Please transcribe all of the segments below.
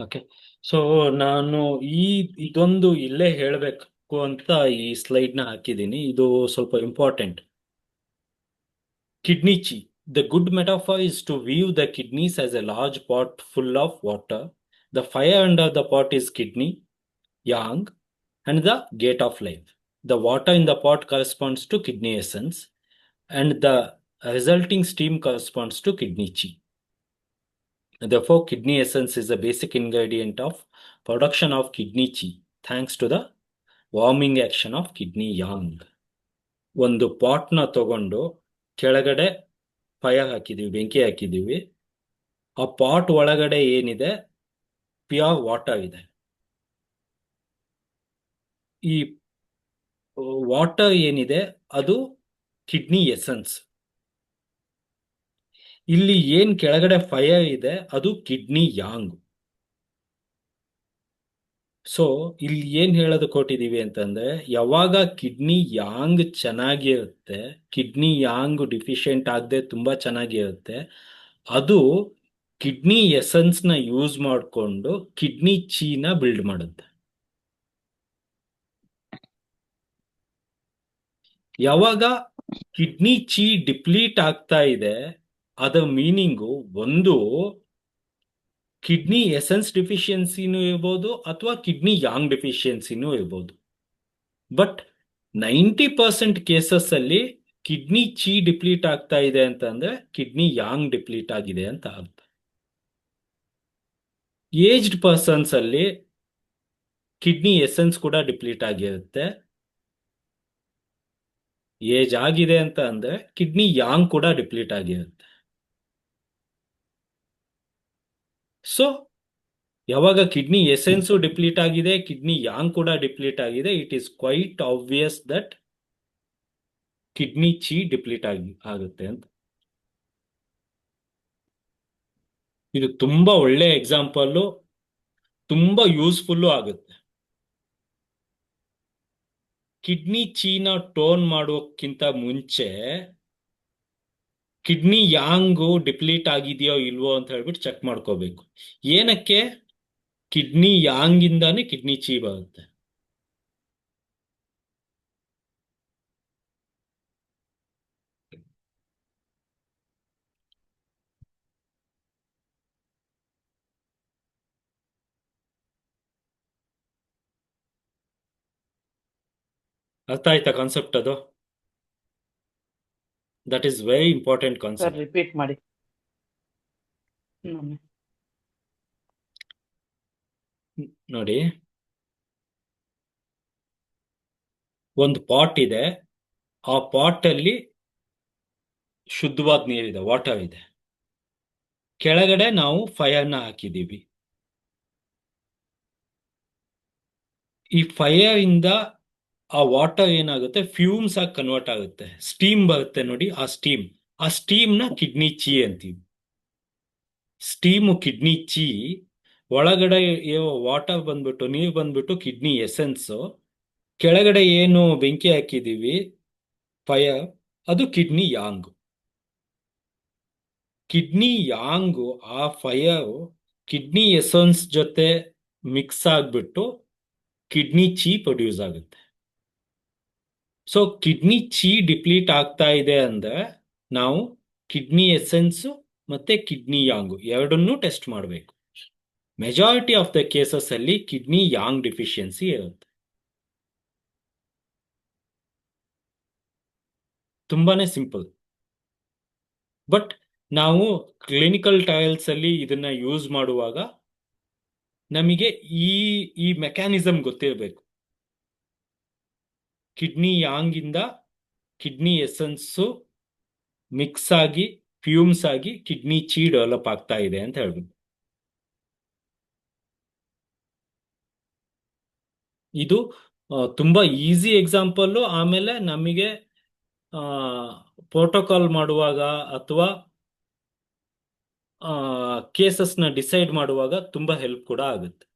Okay. So ನಾನು ಈ ಇದೊಂದು ಇಲ್ಲೇ ಹೇಳಬೇಕು ಅಂತ ಈ ಸ್ಲೈಡ್ನ ಹಾಕಿದ್ದೀನಿ. ಇದು ಸ್ವಲ್ಪ important. Kidney chi. The good metaphor is to view the kidneys as a large pot full of water. The fire under the pot is kidney, yang, and the gate of life. The water in the pot corresponds to kidney essence, and the resulting steam corresponds to kidney chi. Therefore, kidney essence is a basic ingredient of production of kidney chi, thanks to the warming action of kidney yang. ಒಂದು ಪಾಟ್ನ ತಗೊಂಡು ಕೆಳಗಡೆ fire ಹಾಕಿದೀವಿ, ಬೆಂಕಿ ಹಾಕಿದೀವಿ. ಆ pot ಒಳಗಡೆ ಏನಿದೆ, ಪ್ಯೂರ್ ವಾಟರ್ ಇದೆ. ಈ ವಾಟರ್ ಏನಿದೆ ಅದು ಕಿಡ್ನಿ ಎಸೆನ್ಸ್. ಇಲ್ಲಿ ಏನ್ ಕೆಳಗಡೆ ಫೈರ್ ಇದೆ ಅದು ಕಿಡ್ನಿ ಯಾಂಗ್. ಸೊ ಇಲ್ಲಿ ಏನ್ ಹೇಳೋದು ಕೊಟ್ಟಿದೀವಿ ಅಂತಂದ್ರೆ, ಯಾವಾಗ ಕಿಡ್ನಿ ಯಾಂಗ್ ಚೆನ್ನಾಗಿರುತ್ತೆ, ಕಿಡ್ನಿ ಯಾಂಗ್ ಡಿಫಿಷಿಯೆಂಟ್ ಆಗದೆ ತುಂಬಾ ಚೆನ್ನಾಗಿರುತ್ತೆ, ಅದು ಕಿಡ್ನಿ ಎಸೆನ್ಸ್ ನ ಯೂಸ್ ಮಾಡಿಕೊಂಡು ಕಿಡ್ನಿ ಚೀನ ಬಿಲ್ಡ್ ಮಾಡುತ್ತೆ. ಯಾವಾಗ ಕಿಡ್ನಿ ಚೀ ಡಿಪ್ಲೀಟ್ ಆಗ್ತಾ ಇದೆ, ಅದರ ಮೀನಿಂಗು ಒಂದು ಕಿಡ್ನಿ ಎಸೆನ್ಸ್ ಡಿಫಿಷಿಯನ್ಸಿನೂ ಇರ್ಬೋದು ಅಥವಾ ಕಿಡ್ನಿ ಯಾಂಗ್ ಡಿಫಿಷಿಯನ್ಸಿನೂ ಇರ್ಬೋದು. ಬಟ್ 90% ಕೇಸಸ್ ಅಲ್ಲಿ ಕಿಡ್ನಿ ಚೀ ಡಿಪ್ಲೀಟ್ ಆಗ್ತಾ ಇದೆ ಅಂತಂದ್ರೆ ಕಿಡ್ನಿ ಯಾಂಗ್ ಡಿಪ್ಲೀಟ್ ಆಗಿದೆ ಅಂತ ಅರ್ಥ. ಏಜ್ಡ್ ಪರ್ಸನ್ಸ್ ಅಲ್ಲಿ ಕಿಡ್ನಿ ಎಸೆನ್ಸ್ ಕೂಡ ಡಿಪ್ಲೀಟ್ ಆಗಿರುತ್ತೆ. ಏಜ್ ಆಗಿದೆ ಅಂತ ಅಂದ್ರೆ ಕಿಡ್ನಿ ಯಾಂಗ್ ಕೂಡ ಡಿಪ್ಲೀಟ್ ಆಗಿರುತ್ತೆ. ಸೊ ಯಾವಾಗ ಕಿಡ್ನಿ ಎಸೆನ್ಸು ಡಿಪ್ಲೀಟ್ ಆಗಿದೆ, ಕಿಡ್ನಿ ಯಾಂಗ್ ಕೂಡ ಡಿಪ್ಲೀಟ್ ಆಗಿದೆ, it is quite obvious that kidney chi deplete ಆಗುತ್ತೆ ಅಂತ. ಇದು ತುಂಬಾ ಒಳ್ಳೆ ಎಕ್ಸಾಂಪಲ್, ತುಂಬಾ ಯೂಸ್ಫುಲ್ಲು ಆಗುತ್ತೆ. ಕಿಡ್ನಿ ಚೀನ ಟೋನ್ ಮಾಡೋಕ್ಕಿಂತ ಮುಂಚೆ ಕಿಡ್ನಿ ಯಾಂಗು ಡಿಪ್ಲೀಟ್ ಆಗಿದೆಯೋ ಇಲ್ವೋ ಅಂತ ಹೇಳ್ಬಿಟ್ಟು ಚೆಕ್ ಮಾಡ್ಕೋಬೇಕು. ಏನಕ್ಕೆ? ಕಿಡ್ನಿ ಯಾಂಗ್ ಇಂದಾನೆ ಕಿಡ್ನಿ ಚೀ ಬರುತ್ತೆ. ಅರ್ಥ ಆಯ್ತಾ ಕಾನ್ಸೆಪ್ಟ್? ಅದು that is very important sir concept. Repeat ಮಾಡಿ. ಹ್ಮ್. ನೋಡಿ, ಒಂದು ಪಾಟ್ ಇದೆ, ಆ ಪಾಟ್ ಅಲ್ಲಿ ಶುದ್ಧವಾದ ನೀರಿದೆ, ವಾಟರ್ ಇದೆ. ಕೆಳಗಡೆ ನಾವು ಫೈರ್ನ ಹಾಕಿದೀವಿ. ಈ ಫೈರ್ ಇಂದ ಆ ವಾಟರ್ ಏನಾಗುತ್ತೆ, ಫ್ಯೂಮ್ಸ್ ಆಗಿ ಕನ್ವರ್ಟ್ ಆಗುತ್ತೆ, ಸ್ಟೀಮ್ ಬರುತ್ತೆ ನೋಡಿ. ಆ ಸ್ಟೀಮ್ ನ ಕಿಡ್ನಿ ಚೀ ಅಂತೀವಿ. ಸ್ಟೀಮು ಕಿಡ್ನಿ ಚೀ, ಒಳಗಡೆ ವಾಟರ್ ಬಂದ್ಬಿಟ್ಟು, ನೀರು ಬಂದ್ಬಿಟ್ಟು ಕಿಡ್ನಿ ಎಸೆನ್ಸ್, ಕೆಳಗಡೆ ಏನು ಬೆಂಕಿ ಹಾಕಿದೀವಿ ಫೈರ್, ಅದು ಕಿಡ್ನಿ ಯಾಂಗ್. ಕಿಡ್ನಿ ಯಾಂಗು ಆ ಫೈರ್ ಕಿಡ್ನಿ ಎಸೆನ್ಸ್ ಜೊತೆ ಮಿಕ್ಸ್ ಆಗ್ಬಿಟ್ಟು ಕಿಡ್ನಿ ಚೀ ಪ್ರೊಡ್ಯೂಸ್ ಆಗುತ್ತೆ. ಸೊ ಕಿಡ್ನಿ ಚೀ ಡಿಪ್ಲೀಟ್ ಆಗ್ತಾ ಇದೆ ಅಂದ್ರೆ ನಾವು ಕಿಡ್ನಿ ಎಸೆನ್ಸ್ ಮತ್ತೆ ಕಿಡ್ನಿ ಯಾಂಗು ಎರಡನ್ನೂ ಟೆಸ್ಟ್ ಮಾಡಬೇಕು. ಮೆಜಾರಿಟಿ ಆಫ್ ದ ಕೇಸಸ್ ಅಲ್ಲಿ ಕಿಡ್ನಿ ಯಾಂಗ್ ಡಿಫಿಷಿಯನ್ಸಿ ಇರುತ್ತೆ. ತುಂಬಾನೇ ಸಿಂಪಲ್. ಬಟ್ ನಾವು ಕ್ಲಿನಿಕಲ್ ಟ್ರಯಲ್ಸ್ ಅಲ್ಲಿ ಇದನ್ನ ಯೂಸ್ ಮಾಡುವಾಗ ನಮಗೆ ಈ ಈ ಮೆಕ್ಯಾನಿಸಮ್ ಗೊತ್ತಿರಬೇಕು. ಕಿಡ್ನಿ ಯಾಂಗ್ ಇಂದ ಕಿಡ್ನಿ ಎಸೆನ್ಸು ಮಿಕ್ಸ್ ಆಗಿ ಫ್ಯೂಮ್ಸ್ ಆಗಿ ಕಿಡ್ನಿ ಚೀ ಡೆವಲಪ್ ಆಗ್ತಾ ಇದೆ ಅಂತ ಹೇಳ್ಬೇಕು. ಇದು ತುಂಬಾ ಈಸಿ ಎಕ್ಸಾಂಪಲ್. ಆಮೇಲೆ ನಮಗೆ ಪ್ರೋಟೋಕಾಲ್ ಮಾಡುವಾಗ ಅಥವಾ ಕೇಸಸ್ನ ಡಿಸೈಡ್ ಮಾಡುವಾಗ ತುಂಬಾ ಹೆಲ್ಪ್ ಕೂಡ ಆಗುತ್ತೆ.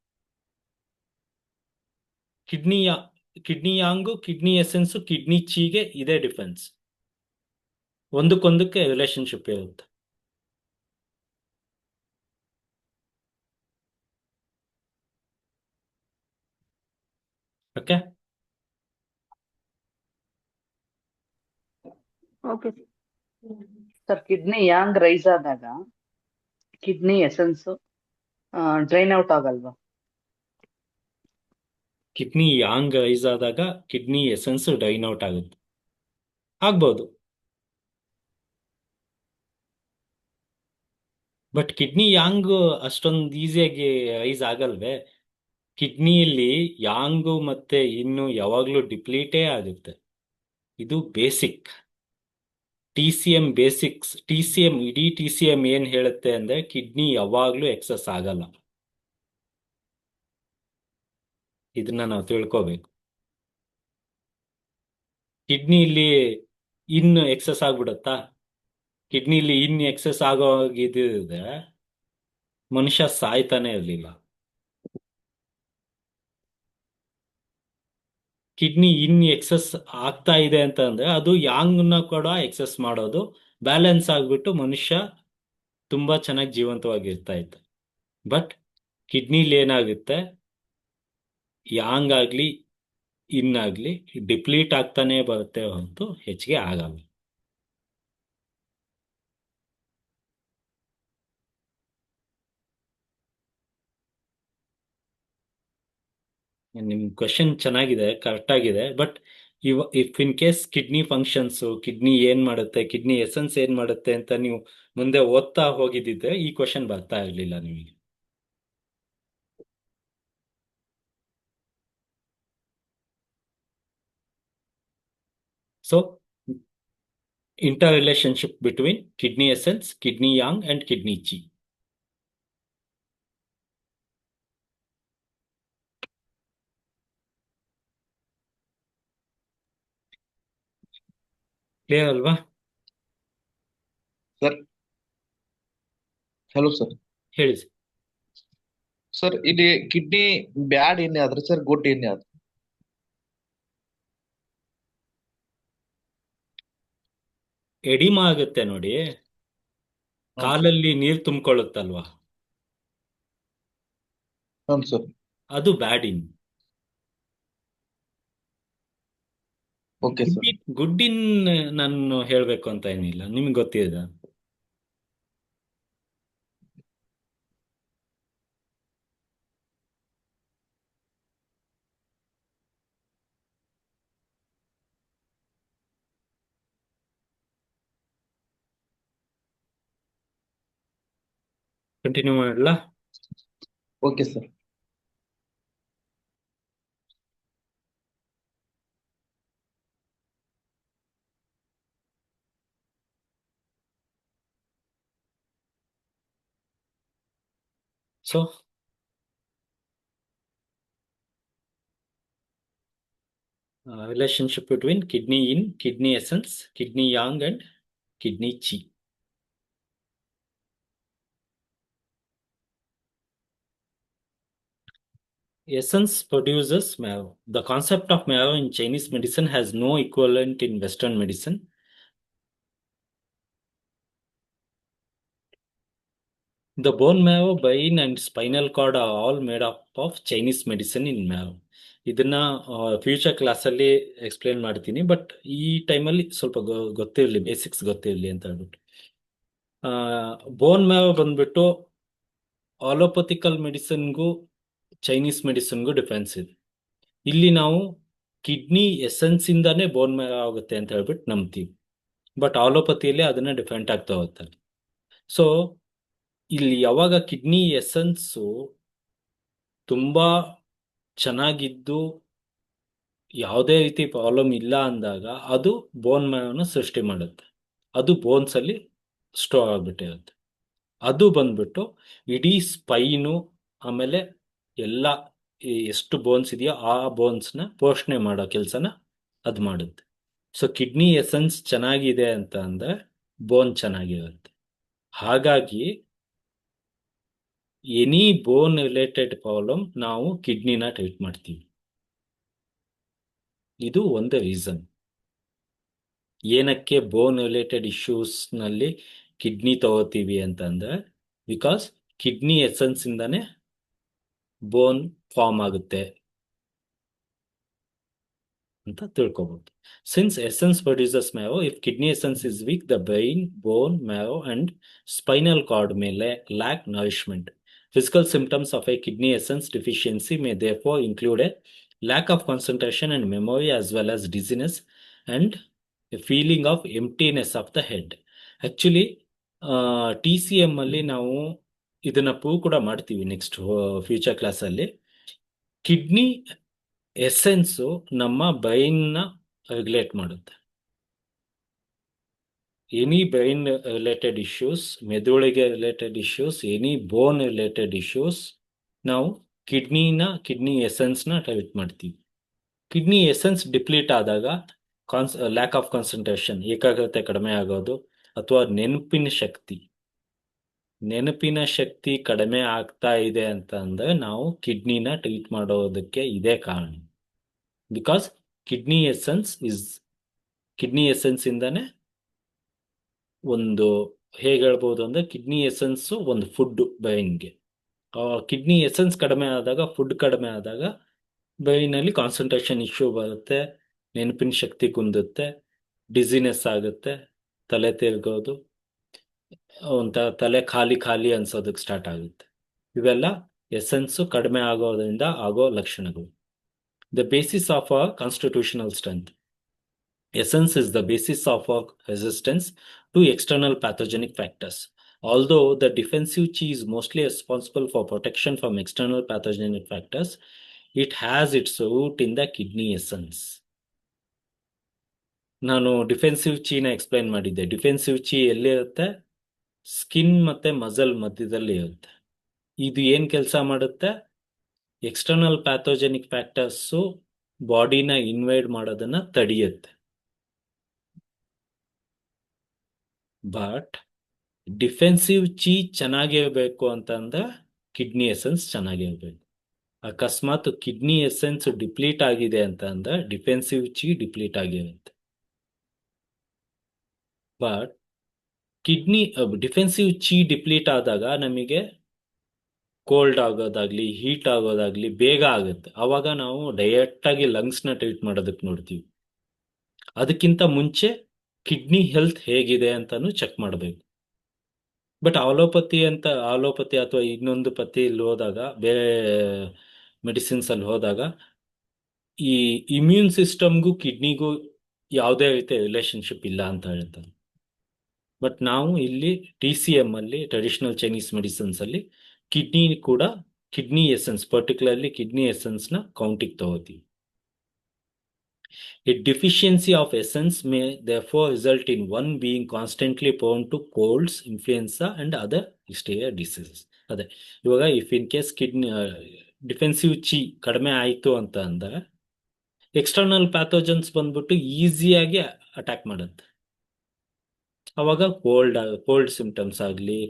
Kidney yang, kidney essence, kidney ಚೀಗೆ ಇದೇ ಡಿಫೆನ್ಸ್. ಒಂದಕ್ಕೊಂದಕ್ಕೆ ರಿಲೇಶನ್ಶಿಪ್ ಇರುತ್ತೆ. Okay. Okay sir. Kidney yang rise ಆದಾಗ ಕಿಡ್ನಿ ಎಸೆನ್ಸ್ ಡ್ರೈನ್ ಔಟ್ ಆಗಲ್ವಾ? ಕಿಡ್ನಿ ಯಾಂಗ್ ರೈಸ್ ಆದಾಗ ಕಿಡ್ನಿ ಎಸೆನ್ಸ್ ಡ್ರೈನ್ ಔಟ್ ಆಗುತ್ತೆ. ಆಗ್ಬೋದು. ಬಟ್ ಕಿಡ್ನಿ ಯಾಂಗ್ ಅಷ್ಟೊಂದು ಈಸಿಯಾಗಿ ರೈಸ್ ಆಗಲ್ವೇ? ಕಿಡ್ನಿಯಲ್ಲಿ ಯಾಂಗು ಮತ್ತೆ ಇನ್ನು ಯಾವಾಗ್ಲೂ ಡಿಪ್ಲೀಟೇ ಆಗುತ್ತೆ. ಇದು ಬೇಸಿಕ್. TCM basics. ಇಡೀ TCM ಏನ್ ಹೇಳುತ್ತೆ ಅಂದ್ರೆ ಕಿಡ್ನಿ ಯಾವಾಗ್ಲೂ ಎಕ್ಸಸ್ ಆಗಲ್ಲ. ಇದನ್ನ ನಾವು ತಿಳ್ಕೋಬೇಕು. ಕಿಡ್ನಿಲಿ ಇನ್ನು ಎಕ್ಸಸ್ ಆಗ್ಬಿಡತ್ತಾ? ಕಿಡ್ನಿಲಿ ಇನ್ ಎಕ್ಸಸ್ ಆಗೋಗಿದ್ರೆ ಮನುಷ್ಯ ಸಾಯ್ತಾನೆ ಇರ್ಲಿಲ್ಲ. ಕಿಡ್ನಿ ಇನ್ ಎಕ್ಸಸ್ ಆಗ್ತಾ ಇದೆ ಅಂತ ಅಂದ್ರೆ ಅದು ಯಾಂಗ್ನ ಕೂಡ ಎಕ್ಸಸ್ ಮಾಡೋದು, ಬ್ಯಾಲೆನ್ಸ್ ಆಗ್ಬಿಟ್ಟು ಮನುಷ್ಯ ತುಂಬಾ ಚೆನ್ನಾಗಿ ಜೀವಂತವಾಗಿರ್ತಾ ಇತ್ತು. ಬಟ್ ಕಿಡ್ನಿಲಿ ಏನಾಗುತ್ತೆ, ಯಾಂಗ್ ಆಗ್ಲಿ ಇನ್ ಆಗ್ಲಿ ಡಿಪ್ಲೀಟ್ ಆಗ್ತಾನೆ ಬರುತ್ತೆ ಹೊರತು ಹೆಚ್ಚಿಗೆ ಆಗಲ್ಲ. ನಿಮ್ ಕ್ವಶನ್ ಚೆನ್ನಾಗಿದೆ, ಕರೆಕ್ಟ್ ಆಗಿದೆ. But if in case kidney functions, kidney ಏನ್ ಮಾಡುತ್ತೆ, ಕಿಡ್ನಿ ಎಸೆನ್ಸ್ ಏನ್ ಮಾಡುತ್ತೆ ಅಂತ ನೀವು ಮುಂದೆ ಓದ್ತಾ ಹೋಗಿದ್ದಿದ್ರೆ ಈ ಕ್ವಶನ್ ಬರ್ತಾ ಇರ್ಲಿಲ್ಲ ನಿಮಗೆ. So inter relationship between kidney essence, kidney yang and kidney chi. Clear ಅಲ್ವಾ? Sir hello sir. ಹೇಳಿ sir. ಸರ್ ಇಲ್ಲಿ ಕಿಡ್ನಿ ಬ್ಯಾಡ್ ಎಣ್ಣೆ ಆದ್ರೆ ಸರ್ ಗುಡ್ ಎಣ್ಣೆ ಆದ್ರೆ ಎಡಿಮಾ ಆಗುತ್ತೆ ನೋಡಿ, ಕಾಲಲ್ಲಿ ನೀರ್ ತುಂಬಿಕೊಳ್ಳುತ್ತಲ್ವಾ, ಹ್ಞೂ ಸರ್. ಅದು bad in. Okay sir. Good in ನಾನು ಹೇಳ್ಬೇಕು ಅಂತ ಏನಿಲ್ಲ, ನಿಮ್ಗೆ ಗೊತ್ತಿದೆ. ಕಂಟಿನ್ಯೂ ಮಾಡಲ್ಲ? Okay sir. So relationship between kidney in, kidney essence, kidney yang and kidney chi. Essence produces marrow. The concept of marrow in Chinese medicine has no equivalent in Western medicine. The bone marrow, brain and spinal cord are all made up of Chinese medicine in marrow. ಇದನ್ನ future ಕ್ಲಾಸಲ್ಲಿ explain ಮಾಡ್ತೀನಿ, but ಈ ಟೈಮಲ್ಲಿ ಸ್ವಲ್ಪ ಗೊತ್ತಿರಲಿ, basics ಗೊತ್ತಿರಲಿ ಅಂತ ಹೇಳ್ಬಿಟ್ಟು. ಬೋನ್ ಮ್ಯಾರೋ ಬಂದ್ಬಿಟ್ಟು ಆಲೋಪತಿಕಲ್ ಮೆಡಿಸಿನ್ಗೂ ಚೈನೀಸ್ ಮೆಡಿಸಿನ್ಗೂ ಡಿಫ್ರೆನ್ಸ್ ಇದೆ. ಇಲ್ಲಿ ನಾವು ಕಿಡ್ನಿ ಎಸೆನ್ಸ್ ಇಂದಾನೇ ಬೋನ್ ಮ್ಯಾರೋ ಆಗುತ್ತೆ ಅಂತ ಹೇಳ್ಬಿಟ್ಟು ನಂಬ್ತೀವಿ, ಬಟ್ ಆಲೋಪತಿಯಲ್ಲಿ ಅದನ್ನ ಡಿಫ್ರೆಂಟ್ ಆಗ್ತಾ ಹೋಗ್ತಾರೆ. ಸೊ ಇಲ್ಲಿ ಯಾವಾಗ ಕಿಡ್ನಿ ಎಸೆನ್ಸು ತುಂಬಾ ಚೆನ್ನಾಗಿದ್ದು ಯಾವುದೇ ರೀತಿ ಪ್ರಾಬ್ಲಮ್ ಇಲ್ಲ ಅಂದಾಗ ಅದು ಬೋನ್ ಮ್ಯಾರೋನ ಸೃಷ್ಟಿ ಮಾಡುತ್ತೆ. ಅದು ಬೋನ್ಸ್ ಅಲ್ಲಿ ಸ್ಟೋರ್ ಆಗ್ಬಿಟ್ಟಿರುತ್ತೆ. ಅದು ಬಂದ್ಬಿಟ್ಟು ಇಡೀ ಸ್ಪೈನು ಆಮೇಲೆ ಎಲ್ಲ ಎಷ್ಟು ಬೋನ್ಸ್ ಇದೆಯೋ ಆ ಬೋನ್ಸ್ನ ಪೋಷಣೆ ಮಾಡೋ ಕೆಲಸನ ಅದು ಮಾಡುತ್ತೆ. ಸೊ ಕಿಡ್ನಿ ಎಸೆನ್ಸ್ ಚೆನ್ನಾಗಿದೆ ಅಂತ ಅಂದ್ರೆ ಬೋನ್ ಚೆನ್ನಾಗಿರುತ್ತೆ. ಹಾಗಾಗಿ ಎನಿ ಬೋನ್ ರಿಲೇಟೆಡ್ ಪ್ರಾಬ್ಲಮ್ ನಾವು ಕಿಡ್ನಿನ ಟ್ರೀಟ್ ಮಾಡ್ತೀವಿ. ಇದು ಒಂದು ರೀಸನ್ ಏನಕ್ಕೆ ಬೋನ್ ರಿಲೇಟೆಡ್ ಇಶ್ಯೂಸ್ ನಲ್ಲಿ ಕಿಡ್ನಿ ತಗೋತೀವಿ ಅಂತಂದ್ರೆ, ಬಿಕಾಸ್ ಕಿಡ್ನಿ ಎಸೆನ್ಸ್ ಇಂದಾನೆ ಬೋನ್ ಫಾರ್ಮ್ ಆಗುತ್ತೆ. ಅಂತ ತಿಳ್ಕೊಬಹುದು. Since essence produces marrow, if kidney essence is weak, the brain, bone, marrow and spinal cord may lack nourishment. Physical symptoms of a kidney essence deficiency may therefore include a lack of concentration and memory, as well as dizziness and a feeling of emptiness of the head. Actually, TCM ಅಲ್ಲಿ ನಾವು ಇದನ್ನ prove ಕೂಡ ಮಾಡ್ತೀವಿ next future class ಅಲ್ಲಿ. Kidney essence ನಮ್ಮ ಬ್ರೈನ್ನ regulate ಮಾಡುತ್ತೆ. Any brain related issues, ಮೆದುಳಿಗೆ related issues, any ಬೋನ್ related issues, ನಾವು ಕಿಡ್ನಿ ಎಸೆನ್ಸ್ನ ಟ್ರೀಟ್ ಮಾಡ್ತೀವಿ. ಕಿಡ್ನಿ ಎಸೆನ್ಸ್ ಡಿಪ್ಲೀಟ್ ಆದಾಗ ಲ್ಯಾಕ್ ಆಫ್ ಕಾನ್ಸಂಟ್ರೇಷನ್, ಏಕಾಗ್ರತೆ ಕಡಿಮೆ ಆಗೋದು, ಅಥವಾ ನೆನಪಿನ ಶಕ್ತಿ ಕಡಿಮೆ ಆಗ್ತಾ ಇದೆ ಅಂತ ಅಂದ್ರೆ ನಾವು ಕಿಡ್ನಿನ ಟ್ರೀಟ್ ಮಾಡೋದಕ್ಕೆ ಇದೇ ಕಾರಣ. ಬಿಕಾಸ್ ಕಿಡ್ನಿ ಎಸೆನ್ಸ್ ಇಂದಾನೆ ಒಂದು ಹೇಗೆ ಹೇಳ್ಬೋದು ಅಂದ್ರೆ, ಕಿಡ್ನಿ ಎಸೆನ್ಸ್ ಒಂದು ಫುಡ್ ಬ್ರೈನ್ಗೆ. ಕಿಡ್ನಿ ಎಸೆನ್ಸ್ ಕಡಿಮೆ ಆದಾಗ, ಫುಡ್ ಕಡಿಮೆ ಆದಾಗ ಬ್ರೈನಲ್ಲಿ ಕಾನ್ಸಂಟ್ರೇಷನ್ ಇಶ್ಯೂ ಬರುತ್ತೆ, ನೆನಪಿನ ಶಕ್ತಿ ಕುಂದುತ್ತೆ, ಡಿಸಿನೆಸ್ ಆಗುತ್ತೆ, ತಲೆ ತಿರುಗೋದು, ಒಂಥರ ತಲೆ ಖಾಲಿ ಅನ್ಸೋದಕ್ಕೆ ಸ್ಟಾರ್ಟ್ ಆಗುತ್ತೆ. ಇವೆಲ್ಲ ಎಸೆನ್ಸ್ ಕಡಿಮೆ ಆಗೋದ್ರಿಂದ ಆಗೋ ಲಕ್ಷಣಗಳು. The basis of our constitutional strength. Essence is the basis of our resistance to external pathogenic factors. Although the defensive chi is mostly responsible for protection from external pathogenic factors, it has its root in the kidney essence. ನಾನು defensive ಚೀನ explain ಮಾಡಿದ್ದೆ. Defensive ಚಿ ಎಲ್ಲಿರುತ್ತೆ? Skin ಮತ್ತೆ muscle ಮಧ್ಯದಲ್ಲಿ ಇರುತ್ತೆ. ಇದು ಏನ್ ಕೆಲಸ ಮಾಡುತ್ತೆ? ಎಕ್ಸ್ಟರ್ನಲ್ ಪ್ಯಾಥೋಜೆನಿಕ್ ಫ್ಯಾಕ್ಟರ್ಸು ಬಾಡಿನ ಇನ್ವೈಡ್ ಮಾಡೋದನ್ನ ತಡೆಯುತ್ತೆ. ಬಟ್ ಡಿಫೆನ್ಸಿವ್ ಚಿ ಚೆನ್ನಾಗಿರ್ಬೇಕು ಅಂತಂದ್ರೆ ಕಿಡ್ನಿ ಎಸೆನ್ಸ್ ಚೆನ್ನಾಗಿರ್ಬೇಕು. ಅಕಸ್ಮಾತ್ ಕಿಡ್ನಿ ಎಸೆನ್ಸ್ ಡಿಪ್ಲೀಟ್ ಆಗಿದೆ ಅಂತ ಅಂದ್ರೆ ಡಿಫೆನ್ಸಿವ್ ಚಿ ಡಿಪ್ಲೀಟ್ ಆಗಿರುತ್ತೆ. ಬಟ್ ಡಿಫೆನ್ಸಿವ್ ಚಿ ಡಿಪ್ಲೀಟ್ ಆದಾಗ ನಮಗೆ ಕೋಲ್ಡ್ ಆಗೋದಾಗ್ಲಿ, ಹೀಟ್ ಆಗೋದಾಗ್ಲಿ ಬೇಗ ಆಗುತ್ತೆ. ಅವಾಗ ನಾವು ಡೈರೆಕ್ಟ್ ಆಗಿ ಲಂಗ್ಸ್ನ ಟ್ರೀಟ್ ಮಾಡೋದಕ್ಕೆ ನೋಡ್ತೀವಿ. ಅದಕ್ಕಿಂತ ಮುಂಚೆ ಕಿಡ್ನಿ ಹೆಲ್ತ್ ಹೇಗಿದೆ ಅಂತಾನು ಚೆಕ್ ಮಾಡಬೇಕು. ಬಟ್ ಆಲೋಪತಿ ಅಥವಾ ಇನ್ನೊಂದು ಪತಿಯಲ್ಲಿ ಹೋದಾಗ, ಬೇರೆ ಮೆಡಿಸಿನ್ಸ್ ಅಲ್ಲಿ ಹೋದಾಗ, ಈ ಇಮ್ಯೂನ್ ಸಿಸ್ಟಮ್ಗೂ ಕಿಡ್ನಿಗೂ ಯಾವುದೇ ರೀತಿಯ ರಿಲೇಶನ್ಶಿಪ್ ಇಲ್ಲ ಅಂತ ಹೇಳ್ತಾರೆ. ಬಟ್ ನಾವು ಇಲ್ಲಿ TCM ಅಲ್ಲಿ, ಟ್ರೆಡಿಷನಲ್ ಚೈನೀಸ್ ಮೆಡಿಸಿನ್ಸ್ ಅಲ್ಲಿ ಕಿಡ್ನಿ ಎಸೆನ್ಸ್, ಪರ್ಟಿಕ್ಯುಲರ್ಲಿ ಕಿಡ್ನಿ ಎಸೆನ್ಸ್ನ ಕೌಂಟಿಗೆ ತಗೋತೀವಿ. A deficiency of essence may therefore result in one being constantly prone to colds, influenza and other exterior diseases. ಅದೇ ಇವಾಗ if in case kidney defensive chi ಕಡಿಮೆ ಆಯಿತು ಅಂತ ಅಂದ್ರೆ external pathogens ಬಂದ್ಬಿಟ್ಟು ಈಸಿಯಾಗಿ attack ಮಾಡುತ್ತೆ. ಅವಾಗ ಕೋಲ್ಡ್ ಸಿಂಪ್ಟಮ್ಸ್ ಆಗಲಿ,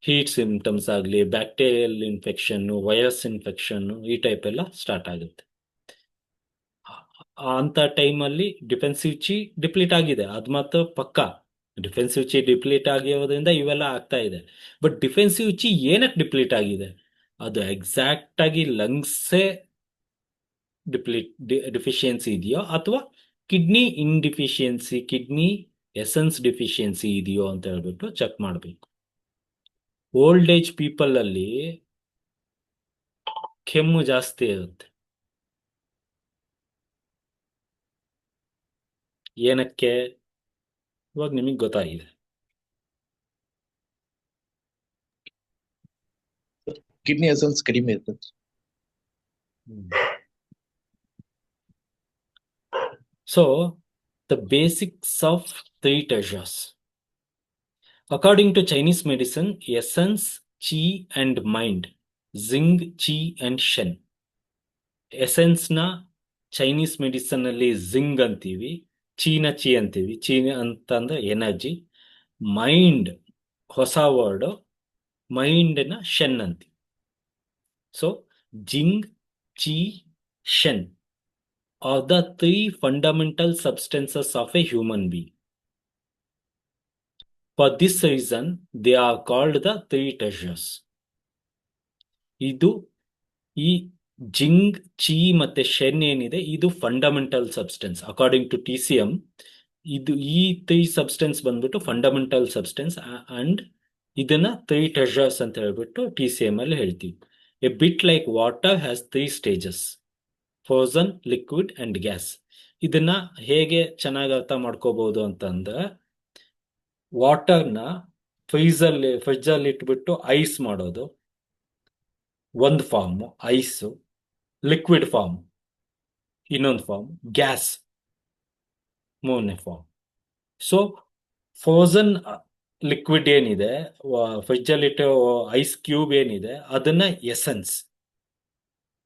ಹೀಟ್ ಸಿಂಪ್ಟಮ್ಸ್ ಆಗಲಿ, ಬ್ಯಾಕ್ಟೀರಿಯಲ್ ಇನ್ಫೆಕ್ಷನ್ನು, ವೈರಸ್ ಇನ್ಫೆಕ್ಷನ್ನು, ಈ ಟೈಪ್ ಎಲ್ಲ ಸ್ಟಾರ್ಟ್ ಆಗುತ್ತೆ. ಅಂತ ಟೈಮಲ್ಲಿ ಡಿಫೆನ್ಸಿವ್ ಚಿ ಡಿಪ್ಲೀಟ್ ಆಗಿದೆ, ಅದು ಮಾತ್ರ ಪಕ್ಕಾ. ಡಿಫೆನ್ಸಿವ್ ಚಿ ಡಿಪ್ಲೀಟ್ ಆಗಿರೋದ್ರಿಂದ ಇವೆಲ್ಲ ಆಗ್ತಾ ಇದೆ. ಬಟ್ ಡಿಫೆನ್ಸಿವ್ ಚಿ ಏನಕ್ಕೆ ಡಿಪ್ಲೀಟ್ ಆಗಿದೆ? ಅದು ಎಕ್ಸಾಕ್ಟ್ ಆಗಿ ಲಂಗ್ಸೇ ಡಿಫಿಷಿಯನ್ಸಿ ಇದೆಯೋ ಅಥವಾ ಕಿಡ್ನಿ ಇನ್ಡಿಫಿಷಿಯನ್ಸಿ, ಕಿಡ್ನಿ ಎಸೆನ್ಸ್ ಡಿಫಿಷಿಯನ್ಸಿ ಇದೆಯೋ ಅಂತ ಹೇಳ್ಬಿಟ್ಟು ಚೆಕ್ ಮಾಡಬೇಕು. ಓಲ್ಡ್ ಏಜ್ ಪೀಪಲ್ ಅಲ್ಲಿ ಕೆಮ್ಮು ಜಾಸ್ತಿ ಇರುತ್ತೆ. ಏನಕ್ಕೆ? ಇವಾಗ ನಿಮಗೆ ಗೊತ್ತಾಗಿದೆ. ಕಿಡ್ನಿ ಎಸೆನ್ಸ್ ಕಡಿಮೆ ಇರ್ತದೆ. So, the basics of 3 treasures. According to Chinese medicine, essence, chi and mind, Xing, Qi and Shen. Essence na Chinese medicine ಅಲ್ಲಿ ಜಿಂಗ್ ಅಂತೀವಿ, ಚಿ ಅಂತೀವಿ. ಚಿ ಅಂತಂದ್ರೆ ಎನರ್ಜಿ. ಮೈಂಡ್ ಹೊಸ ವರ್ಡ್, ಮೈಂಡ್ನ ಶೆನ್ ಅಂತೀವಿ. So jing, chi, shen are the 3 fundamental substances of a human being. For this reason, they are called the 3 treasures. ಈ ಜಿಂಗ್, ಚಿ ಮತ್ತೆ shen ಏನಿದೆ ಇದು fundamental substance according to TCM. ಈ 3 substance ಬಂದ್ಬಿಟ್ಟು fundamental substance and ಇದನ್ನ 3 treasures ಅಂತ ಹೇಳ್ಬಿಟ್ಟು TCM ಅಲ್ಲಿ ಹೇಳ್ತೀವಿ. A bit like water has 3 stages: frozen, liquid and gas. ಇದನ್ನ ಹೇಗೆ ಚೆನ್ನಾಗಿ ಅರ್ಥ ಮಾಡ್ಕೋಬಹುದು ಅಂತಂದ್ರೆ, ವಾಟರ್ನ ಫ್ರಿಜ್ ಅಲ್ಲಿ ಇಟ್ಬಿಟ್ಟು ಐಸ್ ಮಾಡೋದು ಒಂದು ಫಾರ್ಮ್, ಐಸ್. ಲಿಕ್ವಿಡ್ ಫಾರ್ಮ್ ಇನ್ನೊಂದು ಫಾರ್ಮ್, ಗ್ಯಾಸ್ ಮೂರನೇ ಫಾರ್ಮ್. ಸೊ ಫ್ರೋಸನ್ ಲಿಕ್ವಿಡ್ ಏನಿದೆ, ಫ್ರಿಜ್ ಅಲ್ಲಿ ಇಟ್ಟೋ ಐಸ್ ಕ್ಯೂಬ್ ಏನಿದೆ ಅದನ್ನ ಎಸೆನ್ಸ್.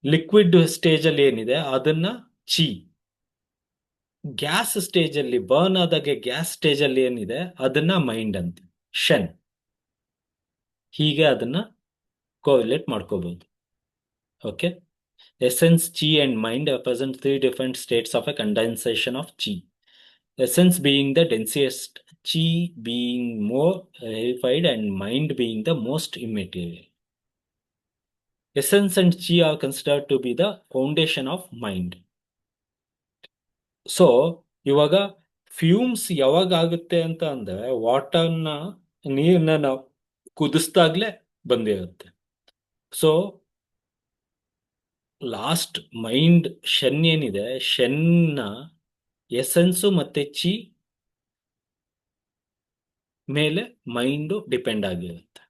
ಲಿಕ್ವಿಡ್ ಸ್ಟೇಜ್ ಅಲ್ಲಿ ಏನಿದೆ ಅದನ್ನ ಚಿ. ಗ್ಯಾಸ್ ಸ್ಟೇಜ್ ಅಲ್ಲಿ ಬರ್ನ್ ಆದಾಗೆ ಗ್ಯಾಸ್ ಸ್ಟೇಜ್ ಅಲ್ಲಿ ಏನಿದೆ ಅದನ್ನ ಮೈಂಡ್ ಅಂತ, ಶೆನ್. ಹೀಗೆ ಅದನ್ನ ಕೋರಿಲೇಟ್ ಮಾಡ್ಕೋಬಹುದು. Okay. Essence, chi and mind represent 3 different states of a condensation of chi. Essence being the densest, chi being more rarefied and mind being the most immaterial. Essence and chi are considered to be the foundation of mind. So ಇವಾಗ fumes ಯಾವಾಗ ಆಗುತ್ತೆ ಅಂತ ಅಂದ್ರೆ, ವಾಟರ್ನ ನೀರನ್ನ ನಾವು ಕುದಿಸ್ದಾಗ್ಲೇ ಬಂದಿರುತ್ತೆ. So last mind Shen ಏನಿದೆ, ಶೆನ್ನ essence ಮತ್ತೆ ಚಿ ಮೇಲೆ ಮೈಂಡು ಡಿಪೆಂಡ್ ಆಗಿರುತ್ತೆ.